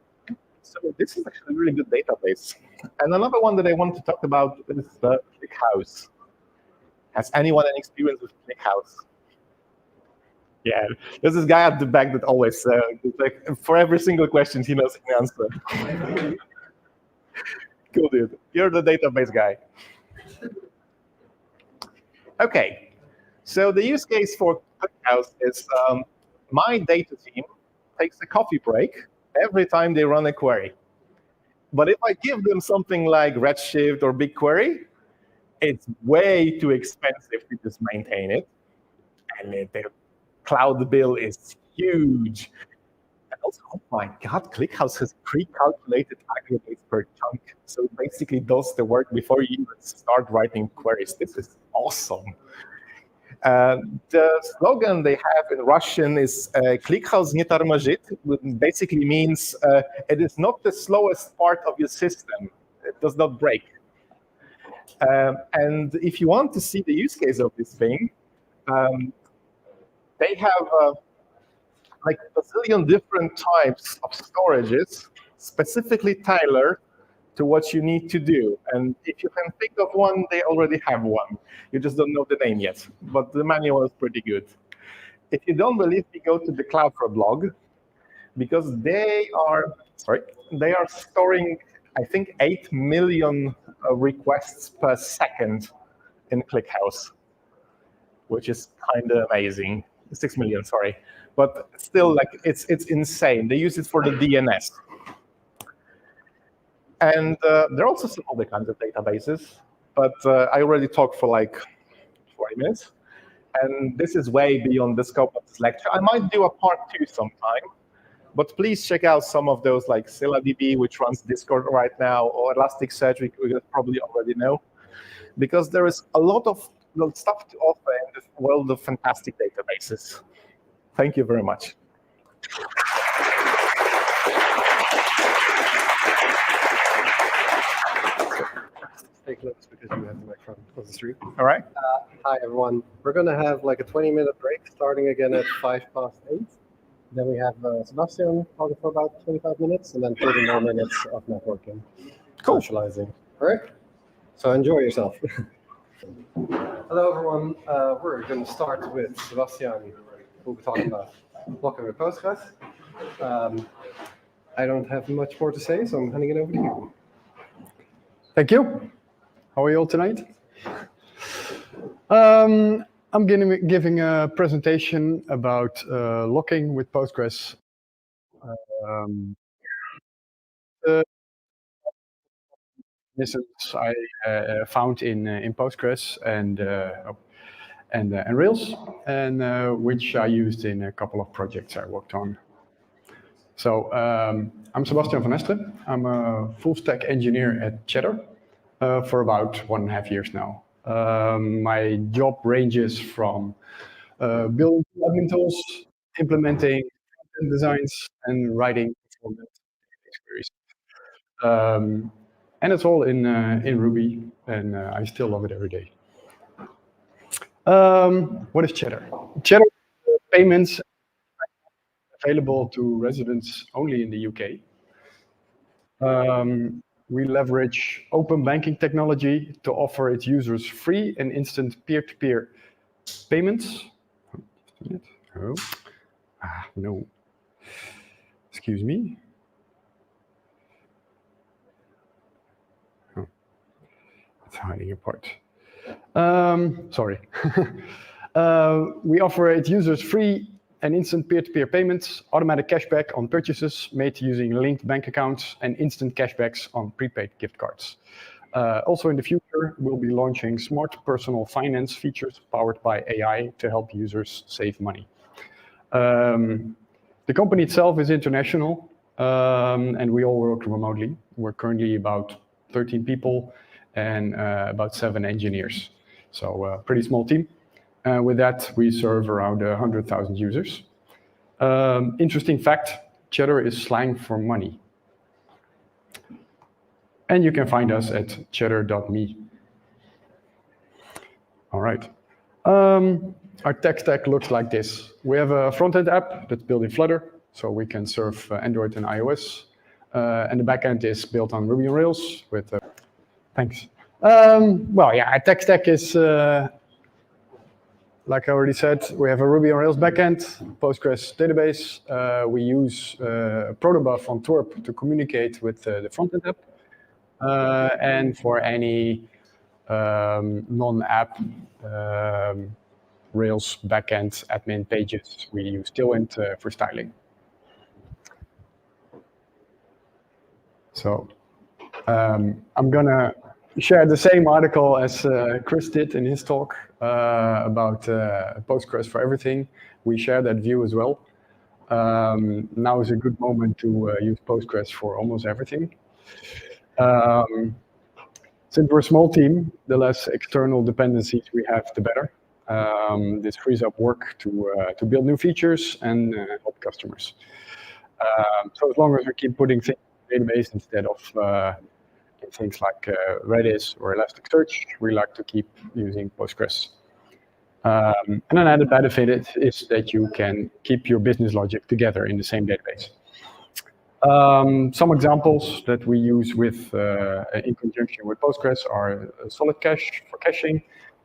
So this is actually a really good database. And another one that I want to talk about is the ClickHouse. Has anyone any experience with ClickHouse? Yeah, there's this guy at the back that always, like, for every single question, he knows the answer. Cool, dude. You're the database guy. OK, so the use case for ClickHouse is my data team takes a coffee break every time they run a query. But if I give them something like Redshift or BigQuery, it's way too expensive to just maintain it. And the cloud bill is huge. And also, oh my God, ClickHouse has pre-calculated aggregates per chunk. So it basically does the work before you even start writing queries. This is awesome. The slogan they have in Russian is ClickHouse nie tarmozit, which basically means it is not the slowest part of your system. It does not break. And if you want to see the use case of this thing, they have like a bazillion different types of storages, specifically tailored to what you need to do. And if you can think of one, they already have one. You just don't know the name yet, but the manual is pretty good. If you don't believe me, go to the Cloudflare blog, because they are storing, I think, 8 million requests per second in ClickHouse, which is kind of amazing. 6 million, sorry. But still, like, it's insane. They use it for the DNS. And there are also some other kinds of databases, but I already talked for like 40 minutes. And this is way beyond the scope of this lecture. I might do a part 2 sometime, but please check out some of those, like ScyllaDB, which runs Discord right now, or Elasticsearch, which you probably already know, because there is a lot of stuff to offer in this world of fantastic databases. Thank you very much. Take notes because you have the microphone across the street. All right. Hi, everyone. We're going to have like a 20-minute break starting again at 8:05. Then we have Sebastian talking for about 25 minutes, and then 30 more minutes of networking, socializing. All right? So enjoy yourself. Hello, everyone. We're going to start with Sebastian, who will be talking about blocking with Postgres. I don't have much more to say, so I'm handing it over to you. Thank you. How are you all tonight? I'm giving a presentation about locking with Postgres. mechanisms I found in Postgres and Rails, and which I used in a couple of projects I worked on. So I'm Sebastian van Hesteren. I'm a full stack engineer at Cheddar for about 1.5 years now. My job ranges from building admin tools, implementing content designs, and writing performance queries. And it's all in Ruby, and I still love it every day. What is Cheddar? Cheddar payments available to residents only in the UK. We leverage open banking technology to offer its users free and instant peer-to-peer payments. Oh. No. Excuse me. Oh. It's hiding a part. Sorry. We offer its users free and instant peer-to-peer payments, automatic cashback on purchases made using linked bank accounts, and instant cashbacks on prepaid gift cards. Also in the future, we'll be launching smart personal finance features powered by AI to help users save money. The company itself is international, and we all work remotely. We're currently about 13 people and about 7 engineers. So a pretty small team. With that, we serve around 100,000 users. Interesting fact, Cheddar is slang for money. And you can find us at cheddar.me. All right. Our tech stack looks like this. We have a front-end app that's built in Flutter, so we can serve Android and iOS. And the backend is built on Ruby on Rails with... Thanks. Well, yeah, our tech stack is... like I already said, we have a Ruby on Rails backend, Postgres database. We use Protobuf on Twerp to communicate with the front-end app. And for any non-app Rails backend admin pages, we use Tailwind for styling. So I'm gonna share the same article as Chris did in his talk about Postgres for everything. We share that view as well. Now is a good moment to use Postgres for almost everything. Since we're a small team, the less external dependencies we have, the better. This frees up work to build new features and help customers. So as long as we keep putting things in the database instead of things like Redis or Elasticsearch, we like to keep using Postgres. And an added benefit is that you can keep your business logic together in the same database. Some examples that we use with in conjunction with Postgres are solid cache for caching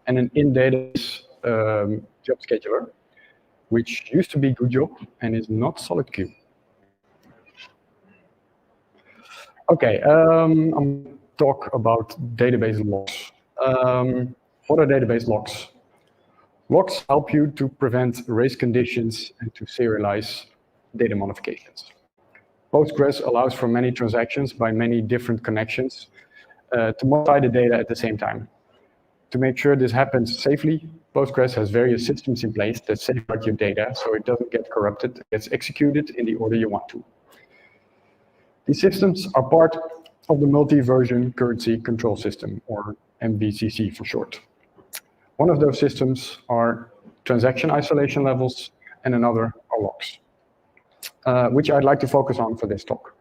and an in-database job scheduler, which used to be GoodJob and is not solid queue. Okay, I'm going to talk about database logs. What are database logs? Logs help you to prevent race conditions and to serialize data modifications. Postgres allows for many transactions by many different connections to modify the data at the same time. To make sure this happens safely, Postgres has various systems in place that safeguard your data so it doesn't get corrupted, it gets executed in the order you want to. These systems are part of the multi-version currency control system, or MVCC for short. One of those systems are transaction isolation levels, and another are logs, which I'd like to focus on for this talk.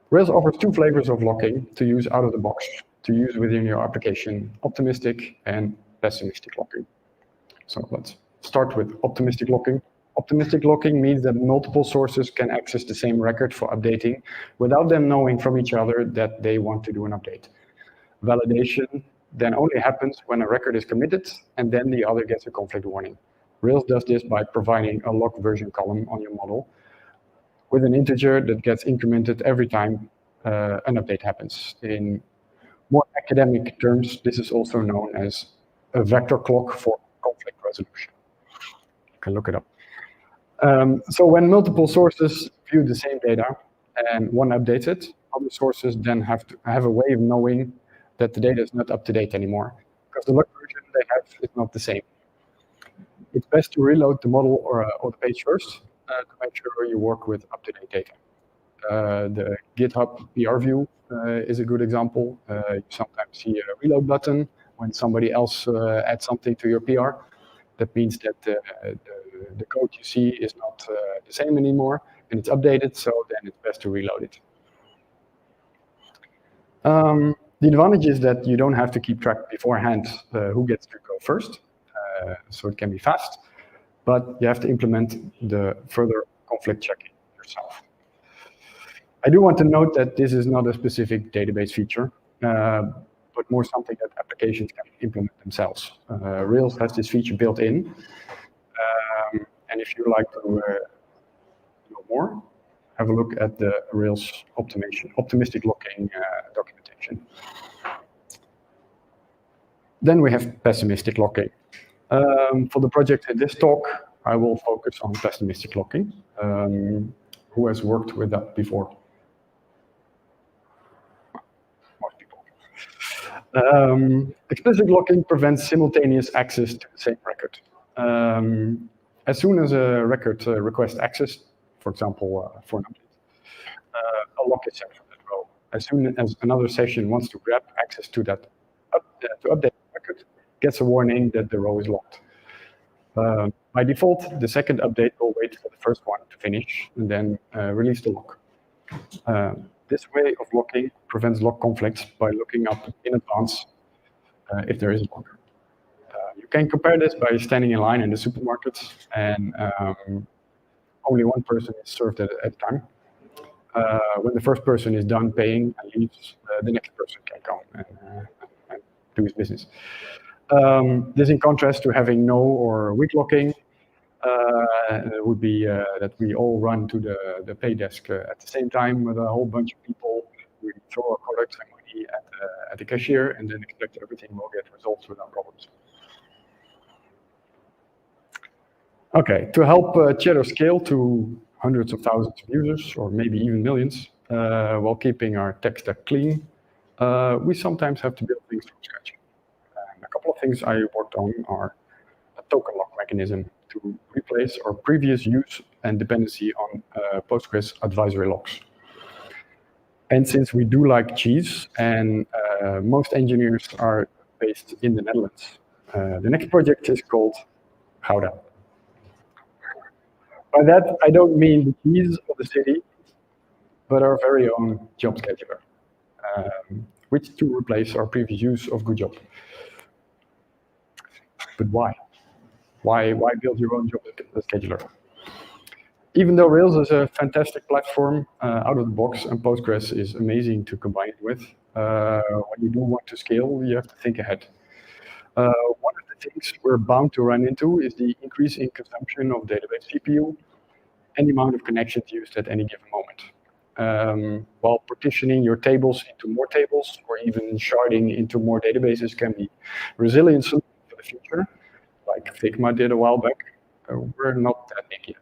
Rails offers 2 flavors of logging to use out of the box, to use within your application: optimistic and pessimistic logging. So let's start with optimistic logging. Optimistic logging means that multiple sources can access the same record for updating without them knowing from each other that they want to do an update. Validation then only happens when a record is committed, and then the other gets a conflict warning. Rails does this by providing a log version column on your model with an integer that gets incremented every time an update happens. In more academic terms, this is also known as a vector clock for conflict resolution. You can look it up. So when multiple sources view the same data and one updates it, other sources then have to have a way of knowing that the data is not up to date anymore, because the log version they have is not the same. It's best to reload the model or the page first to make sure you work with up-to-date data. The GitHub PR view is a good example. You sometimes see a reload button when somebody else adds something to your PR. That means that the code you see is not the same anymore, and it's updated, so then it's best to reload it. The advantage is that you don't have to keep track beforehand who gets to go first, so it can be fast, but you have to implement the further conflict checking yourself. I do want to note that this is not a specific database feature, but more something that applications can implement themselves. Rails has this feature built in, and if you'd like to know more, have a look at the Rails optimistic locking documentation. Then we have pessimistic locking. For the project in this talk, I will focus on pessimistic locking. Who has worked with that before? Most people. Explicit locking prevents simultaneous access to the same record. As soon as a record requests access, for example, for an update, a lock is set for that row. As soon as another session wants to grab access to that to update the record, gets a warning that the row is locked. By default, the second update will wait for the first one to finish and then release the lock. This way of locking prevents lock conflicts by looking up in advance if there is a lock. You can compare this by standing in line in the supermarket, and only one person is served at a time. When the first person is done paying and leaves, the next person can come and do his business. This in contrast to having no or weak locking would be that we all run to the pay desk at the same time with a whole bunch of people. We throw our products and money at the cashier and then expect everything will get resolved without problems. Okay, to help Cheddar scale to hundreds of thousands of users, or maybe even millions, while keeping our tech stack clean, we sometimes have to build things from scratch. And a couple of things I worked on are a token lock mechanism to replace our previous use and dependency on Postgres advisory locks. And since we do like cheese, and most engineers are based in the Netherlands, the next project is called Gouda. By that, I don't mean the cheese of the city, but our very own job scheduler, which to replace our previous use of GoodJob. But why? Why build your own job scheduler? Even though Rails is a fantastic platform out of the box and Postgres is amazing to combine it with, when you do want to scale, you have to think ahead. One of the things we're bound to run into is the increase in consumption of database CPU and the amount of connections used at any given moment. While partitioning your tables into more tables or even sharding into more databases can be resilient solution for the future, like Figma did a while back, we're not that big yet.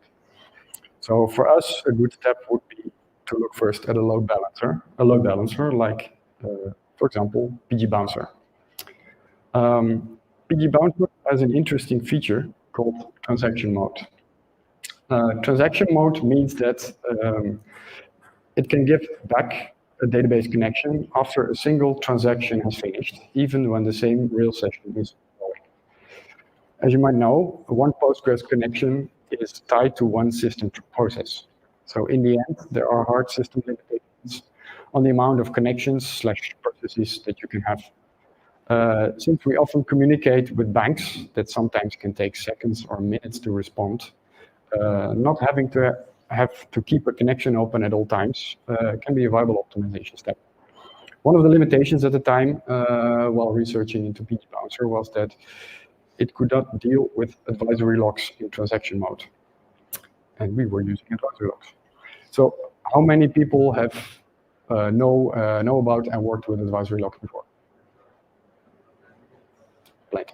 So for us, a good step would be to look first at a load balancer like, for example, PG Bouncer. PG Bouncer has an interesting feature called transaction mode. Transaction mode means that it can give back a database connection after a single transaction has finished, even when the same Rails session is going. As you might know, one Postgres connection is tied to one system process. So in the end, there are hard system limitations on the amount of connections/processes that you can have. Since we often communicate with banks that sometimes can take seconds or minutes to respond, not having to have to keep a connection open at all times can be a viable optimization step. One of the limitations at the time while researching into PG Bouncer was that it could not deal with advisory locks in transaction mode. And we were using advisory locks. So how many people have know about and worked with advisory locks before? Plenty.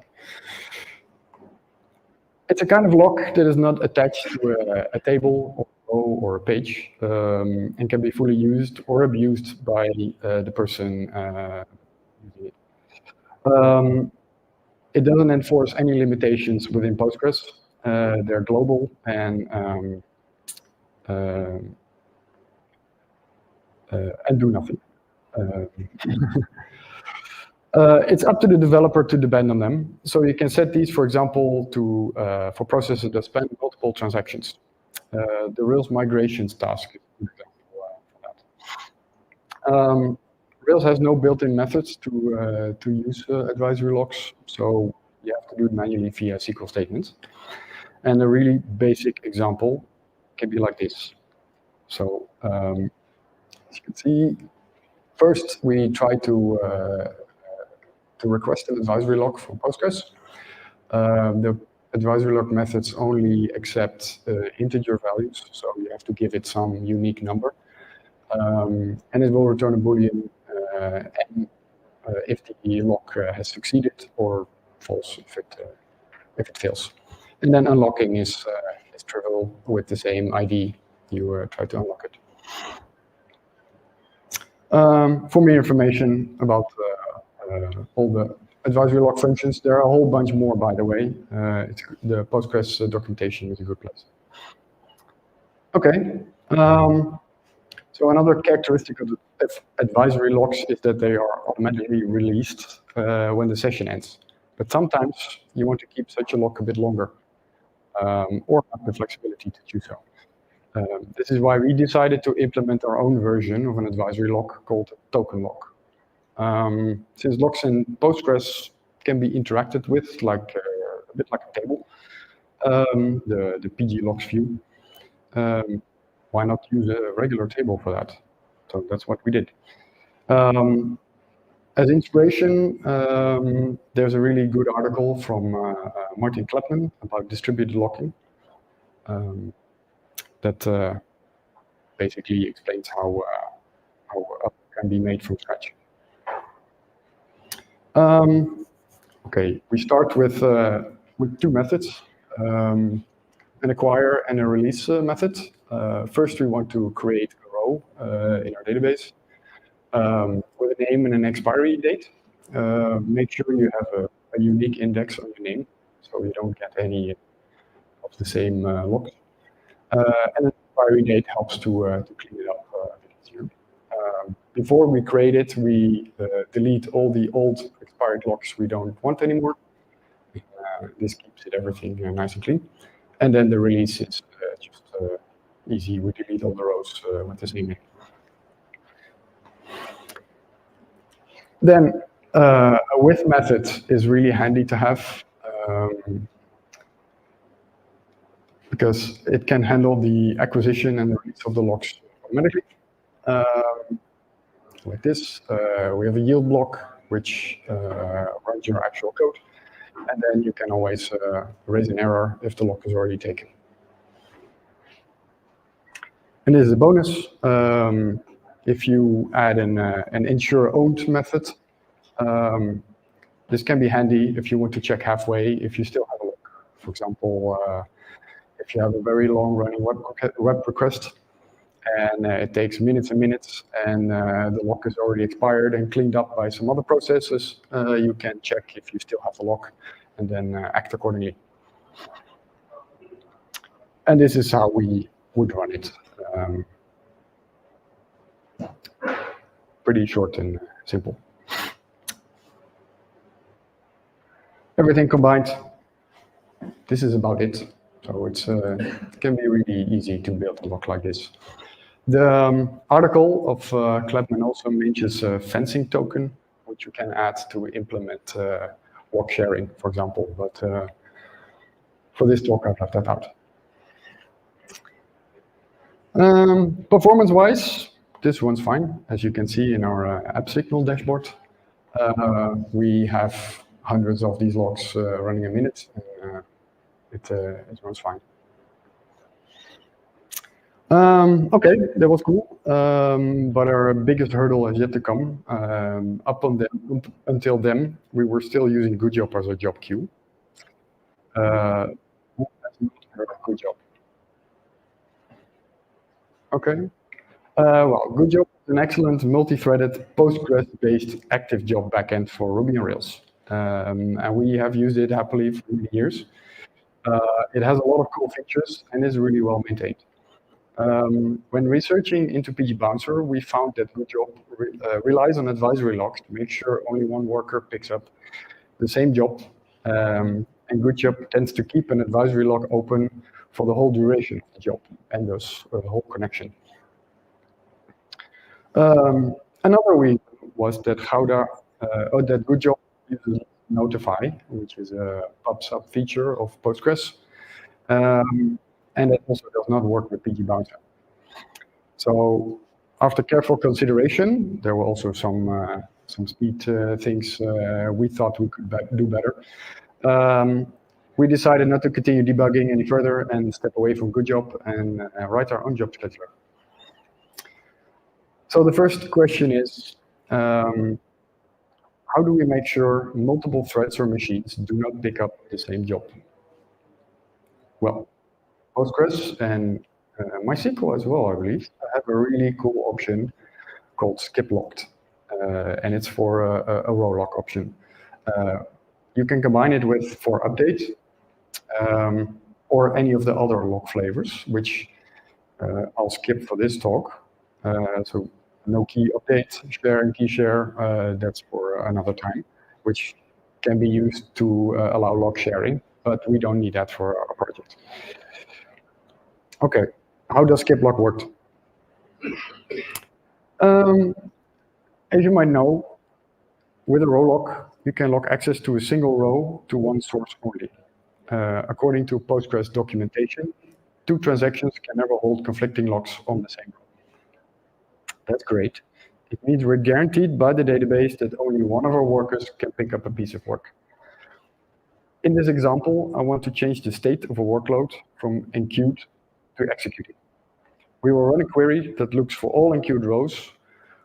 It's a kind of lock that is not attached to a table or or a page, and can be fully used or abused by the person using it. It doesn't enforce any limitations within Postgres. They're global and do nothing. It's up to the developer to depend on them. So you can set these, for example, to for processes that span multiple transactions. The Rails migrations task is a good example for that. Rails has no built-in methods to use advisory logs, so you have to do it manually via SQL statements. And a really basic example can be like this. So as you can see, first we try to request an advisory log from Postgres. The advisory log methods only accept integer values, so you have to give it some unique number. And it will return a Boolean if the log has succeeded, or false if it fails. And then unlocking is trivial with the same ID you try to unlock it. For more information about all the advisory log functions, there are a whole bunch more, by the way. The Postgres documentation is a good place. Okay. So another characteristic of advisory logs is that they are automatically released when the session ends. But sometimes you want to keep such a log a bit longer, or have the flexibility to do so. This is why we decided to implement our own version of an advisory log called a token log. Since logs in Postgres can be interacted with like a bit like a table, the PG logs view, why not use a regular table for that? So that's what we did. As inspiration, there's a really good article from Martin Kleppmann about distributed logging that basically explains how can be made from scratch. Okay, we start with two methods, an acquire and a release method. First, we want to create a row in our database with a name and an expiry date. Make sure you have a unique index on your name, so you don't get any of the same logs. And an expiry date helps to clean it up a bit easier. Before we create it, we delete all the old expired logs we don't want anymore. This keeps everything nice and clean. And then the release is just easy. We delete all the rows with the same name. Then a with method is really handy to have because it can handle the acquisition and the release of the logs automatically. Like this, we have a yield block which runs your actual code, and then you can always raise an error if the log is already taken. And this is a bonus. If you add an ensure-owned method, this can be handy if you want to check halfway if you still have a log. For example, if you have a very long-running web request, and it takes minutes and minutes, and the log is already expired and cleaned up by some other processes, you can check if you still have the log, and then act accordingly. And this is how we would run it. Pretty short and simple. Everything combined, this is about it. So it can be really easy to build a log like this. The article of Kleppmann also mentions a fencing token, which you can add to implement log sharing, for example. But for this talk, I've left that out. Performance-wise, this one's fine. As you can see in our app signal dashboard, we have hundreds of these logs running a minute. And, it runs fine. Okay, that was cool. But our biggest hurdle has yet to come. Until then, we were still using GoodJob as a job queue. Who has not heard of GoodJob? Okay. Well, good job is an excellent multi-threaded Postgres-based active job backend for Ruby on Rails. And we have used it happily for many years. It has a lot of cool features and is really well maintained. When researching into PG Bouncer, we found that good job relies on advisory logs to make sure only one worker picks up the same job. And good job tends to keep an advisory log open for the whole duration of the job and thus the whole connection. Another reason was that that good job uses notify, which is a pub/sub feature of Postgres, and it also does not work with PG Bouncer. So, after careful consideration, there were also some speed things we thought we could do better. We decided not to continue debugging any further and step away from good job and write our own job scheduler. So the first question is, how do we make sure multiple threads or machines do not pick up the same job? Well, Postgres and MySQL as well, I believe, have a really cool option called skip locked, and it's for a row lock option. You can combine it with for update or any of the other lock flavors, which I'll skip for this talk. So no key update, share and key share, that's for another time, which can be used to allow log sharing, but we don't need that for our project. Okay, how does skip lock work? As you might know, with a row lock, you can lock access to a single row to one source only. According to Postgres documentation, two transactions can never hold conflicting locks on the same row. That's great. It means we're guaranteed by the database that only one of our workers can pick up a piece of work. In this example, I want to change the state of a workload from enqueued to executing. We will run a query that looks for all enqueued rows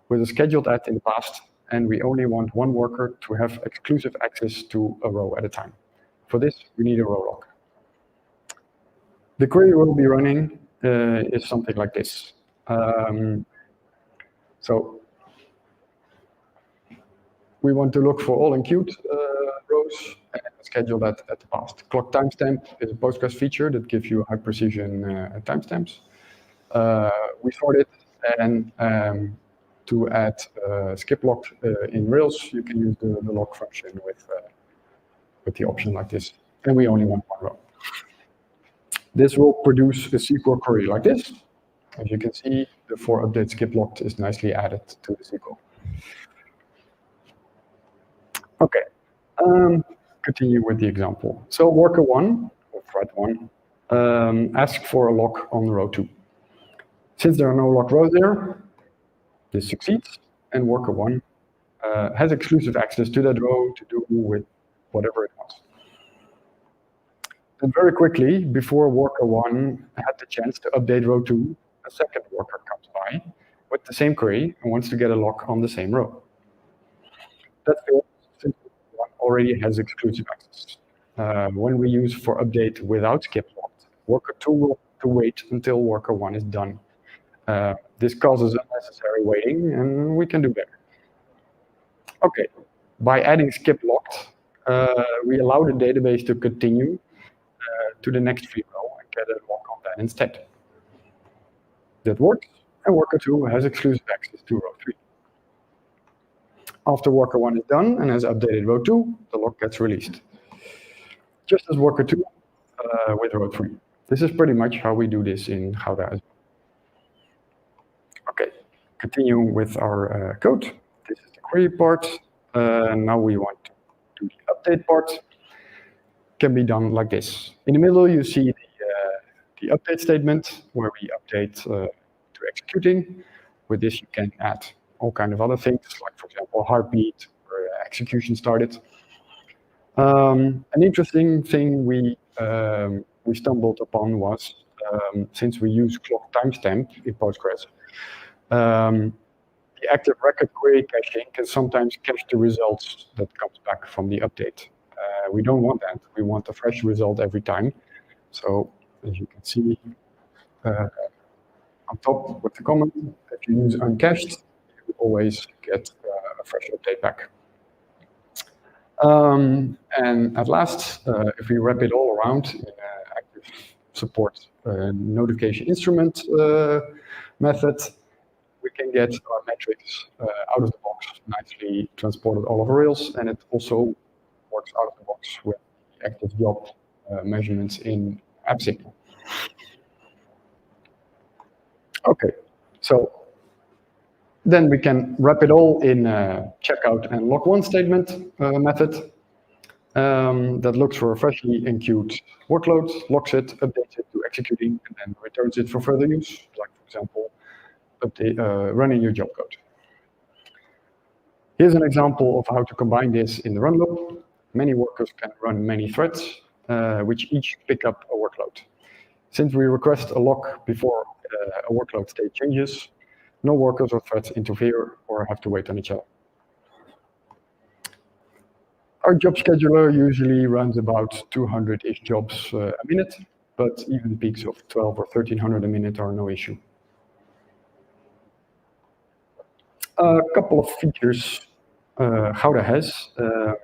with a scheduled at in the past, and we only want one worker to have exclusive access to a row at a time. For this, we need a row lock. The query we'll be running is something like this. So we want to look for all enqueued rows and schedule that at the past. Clock timestamp is a Postgres feature that gives you high precision timestamps. We sort it, and to add skip lock in Rails, you can use the lock function with the option like this. And we only want one row. This will produce a SQL query like this. As you can see, the for update skip locked is nicely added to the SQL. Okay, continue with the example. So worker 1, or thread 1, asks for a lock on row 2. Since there are no locked rows there, this succeeds, and worker 1 has exclusive access to that row to do with whatever it wants. And very quickly, before worker 1 had the chance to update row 2, a second worker comes by with the same query and wants to get a lock on the same row. That fails since one already has exclusive access. When we use for update without skip locked, worker 2 will have to wait until worker 1 is done. This causes unnecessary waiting, and we can do better. Okay, by adding skip locked, we allow the database to continue to the next free row and get a lock on that instead. That works, and worker 2 has exclusive access to row 3. After worker 1 is done and has updated row 2, the lock gets released. Just as worker 2 with row 3. This is pretty much how we do this in Gouda as well. Okay, continuing with our code. This is the query part. Now we want to do the update part. Can be done like this. In the middle, you see the update statement where we update to executing. With this, you can add all kind of other things, like for example, heartbeat or execution started. An interesting thing we stumbled upon was since we use clock timestamp in Postgres, the active record query caching can sometimes cache the results that comes back from the update. We don't want that. We want a fresh result every time. So as you can see, on top with the comment, if you use uncached, you always get a fresh update back. And at last, if we wrap it all around in active support notification instrument method, we can get our metrics out of the box, nicely transported all over Rails, and it also works out of the box with active job measurements in AppSync. Okay, so then we can wrap it all in a checkout and log one statement method that looks for a freshly enqueued workload, logs it, updates it to executing, and then returns it for further use, like for example, running your job code. Here's an example of how to combine this in the run loop. Many workers can run many threads, which each pick up a workload. Since we request a log before a workload state changes, no workers or threads interfere or have to wait on each other. Our job scheduler usually runs about 200-ish jobs a minute, but even peaks of 12 or 1300 a minute are no issue. A couple of features Gouda has, and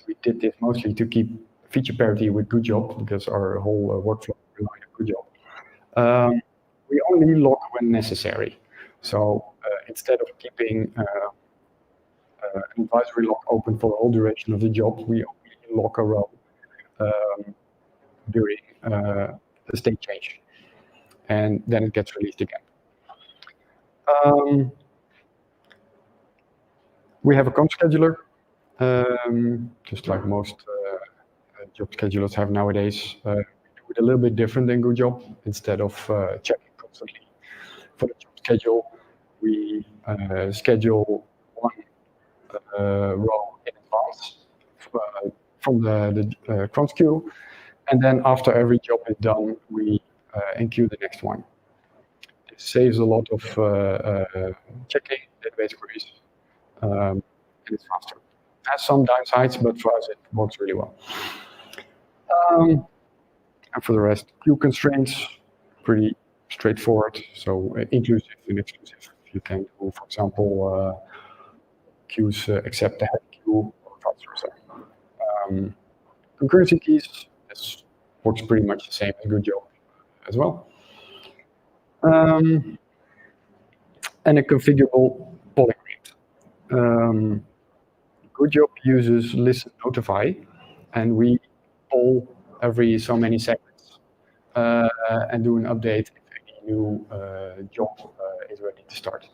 we did this mostly to keep feature parity with GoodJob, because our whole workflow relied on GoodJob. We only log when necessary. So instead of keeping an advisory log open for the whole duration of the job, we only log a row during the state change, and then it gets released again. We have a const scheduler, just like most job schedulers have nowadays. We do it a little bit different than GoodJob. Instead of checking constantly for the job schedule, we schedule one row in advance from the const queue, and then after every job is done, we enqueue the next one. This saves a lot of checking database queries, and it's faster. It has some downsides, but for us it works really well. And for the rest, queue constraints, pretty straightforward. So inclusive and exclusive. You can do, for example, queues accept the head queue or vice versa. Concurrency keys, this works pretty much the same as GoodJob as well. And a configurable polling rate. GoodJob uses listen notify, and we poll every so many seconds and do an update if any new job is ready to start.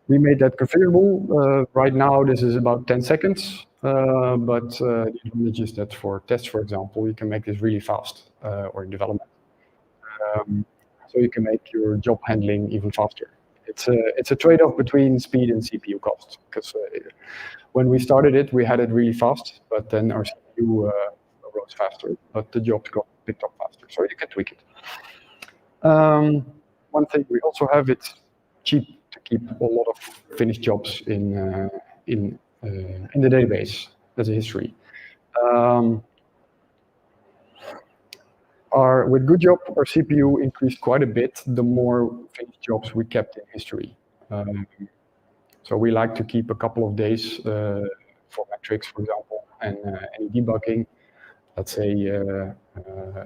We made that configurable. Right now, this is about 10 seconds, but the advantage is that for tests, for example, you can make this really fast, or in development. So you can make your job handling even faster. It's a trade-off between speed and CPU cost, because when we started it, we had it really fast, but then our CPU rose faster, but the jobs got picked up faster, so you can tweak it. One thing we also have, it's cheap to keep a lot of finished jobs in the database as a history. With GoodJob, our CPU increased quite a bit the more finished jobs we kept in history. So we like to keep a couple of days for metrics, for example, and any debugging. Let's say a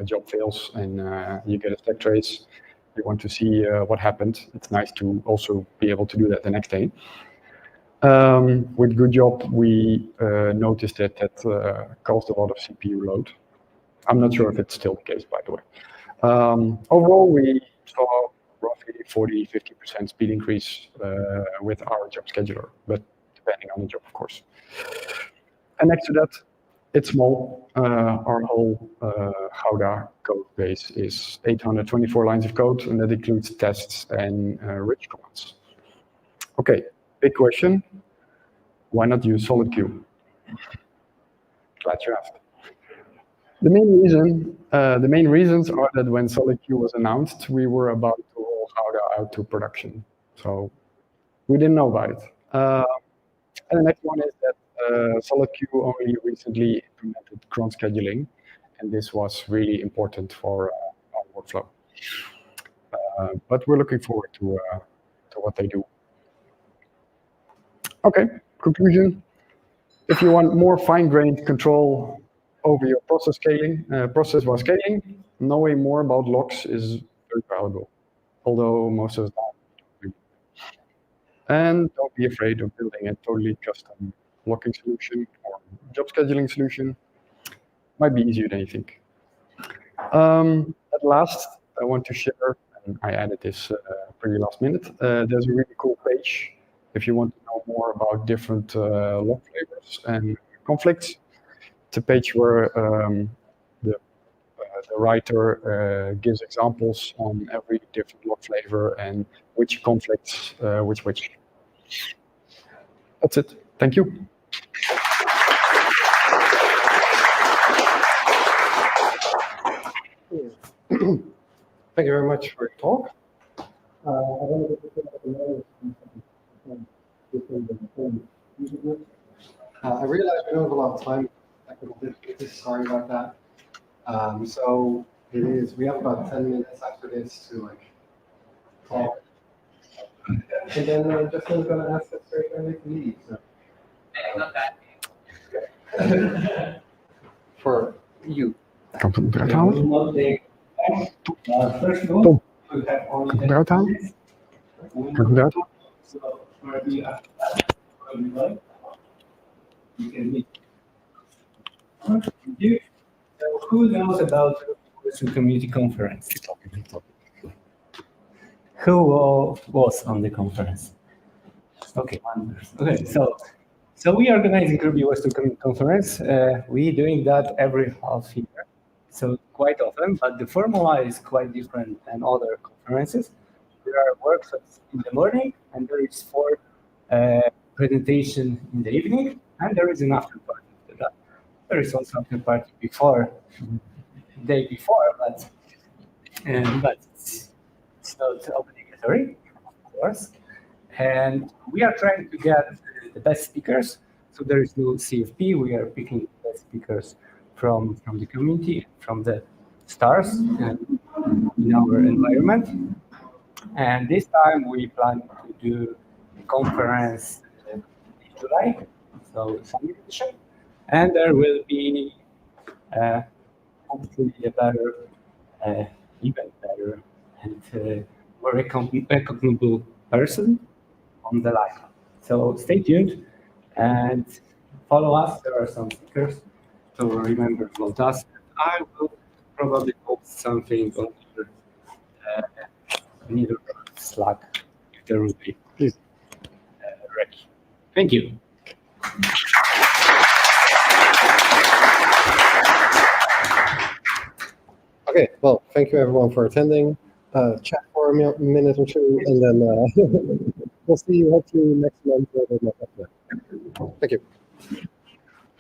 job fails and you get a stack trace. You want to see what happened. It's nice to also be able to do that the next day. With GoodJob, we noticed that caused a lot of CPU load. I'm not sure if it's still the case, by the way. Overall, we saw roughly 40–50% speed increase with our job scheduler, but depending on the job, of course. And next to that, it's small. Our whole Gouda code base is 824 lines of code, and that includes tests and rich commands. Okay, big question. Why not use SolidQ? Glad you asked. The main reasons are that when SolidQ was announced, we were about to roll Gouda out to production. So we didn't know about it. And the next one is that SolidQ only recently implemented cron scheduling, and this was really important for our workflow. But we're looking forward to what they do. Okay, conclusion. If you want more fine-grained control over your process while scaling, knowing more about logs is very valuable, although most of the time. And don't be afraid of building a totally custom logging solution or job scheduling solution. Might be easier than you think. At last, I want to share, and I added this pretty last minute, there's a really cool page if you want to know more about different log flavors and conflicts. It's a page where the writer gives examples on every different log flavor and which conflicts which. That's it. Thank you. Thank you very much for your talk. I realize we don't have a lot of time. Technical difficulties. Sorry about that. So it is. We have about 10 minutes after this to talk, and then Justin's going to ask us to leave. So. Not that. For you. First of all, we have only 10 minutes. So, wherever you like, you can meet. So, who knows about the community conference? Who was on the conference? Okay, okay. So we are organizing Ruby Western Community Conference. We doing that every half year, so quite often. But the formula is quite different than other conferences. There are workshops in the morning, and there is 4 presentation in the evening, and there is an after party after that. There is also after party before, day before, but it's not obligatory, of course. And we are trying to get the best speakers. So there is no CFP. We are picking the best speakers from the community, from the stars in our environment. And this time we plan to do a conference in July, so summer edition. And there will be hopefully a better, even better, and more recognizable person on the line. So stay tuned and follow us. There are some stickers to remember about us. I will probably post something on either Slack if there will be ready. Thank you. Okay, well, thank you everyone for attending. Chat for a minute or two, and then we'll see you hopefully next month. Thank you.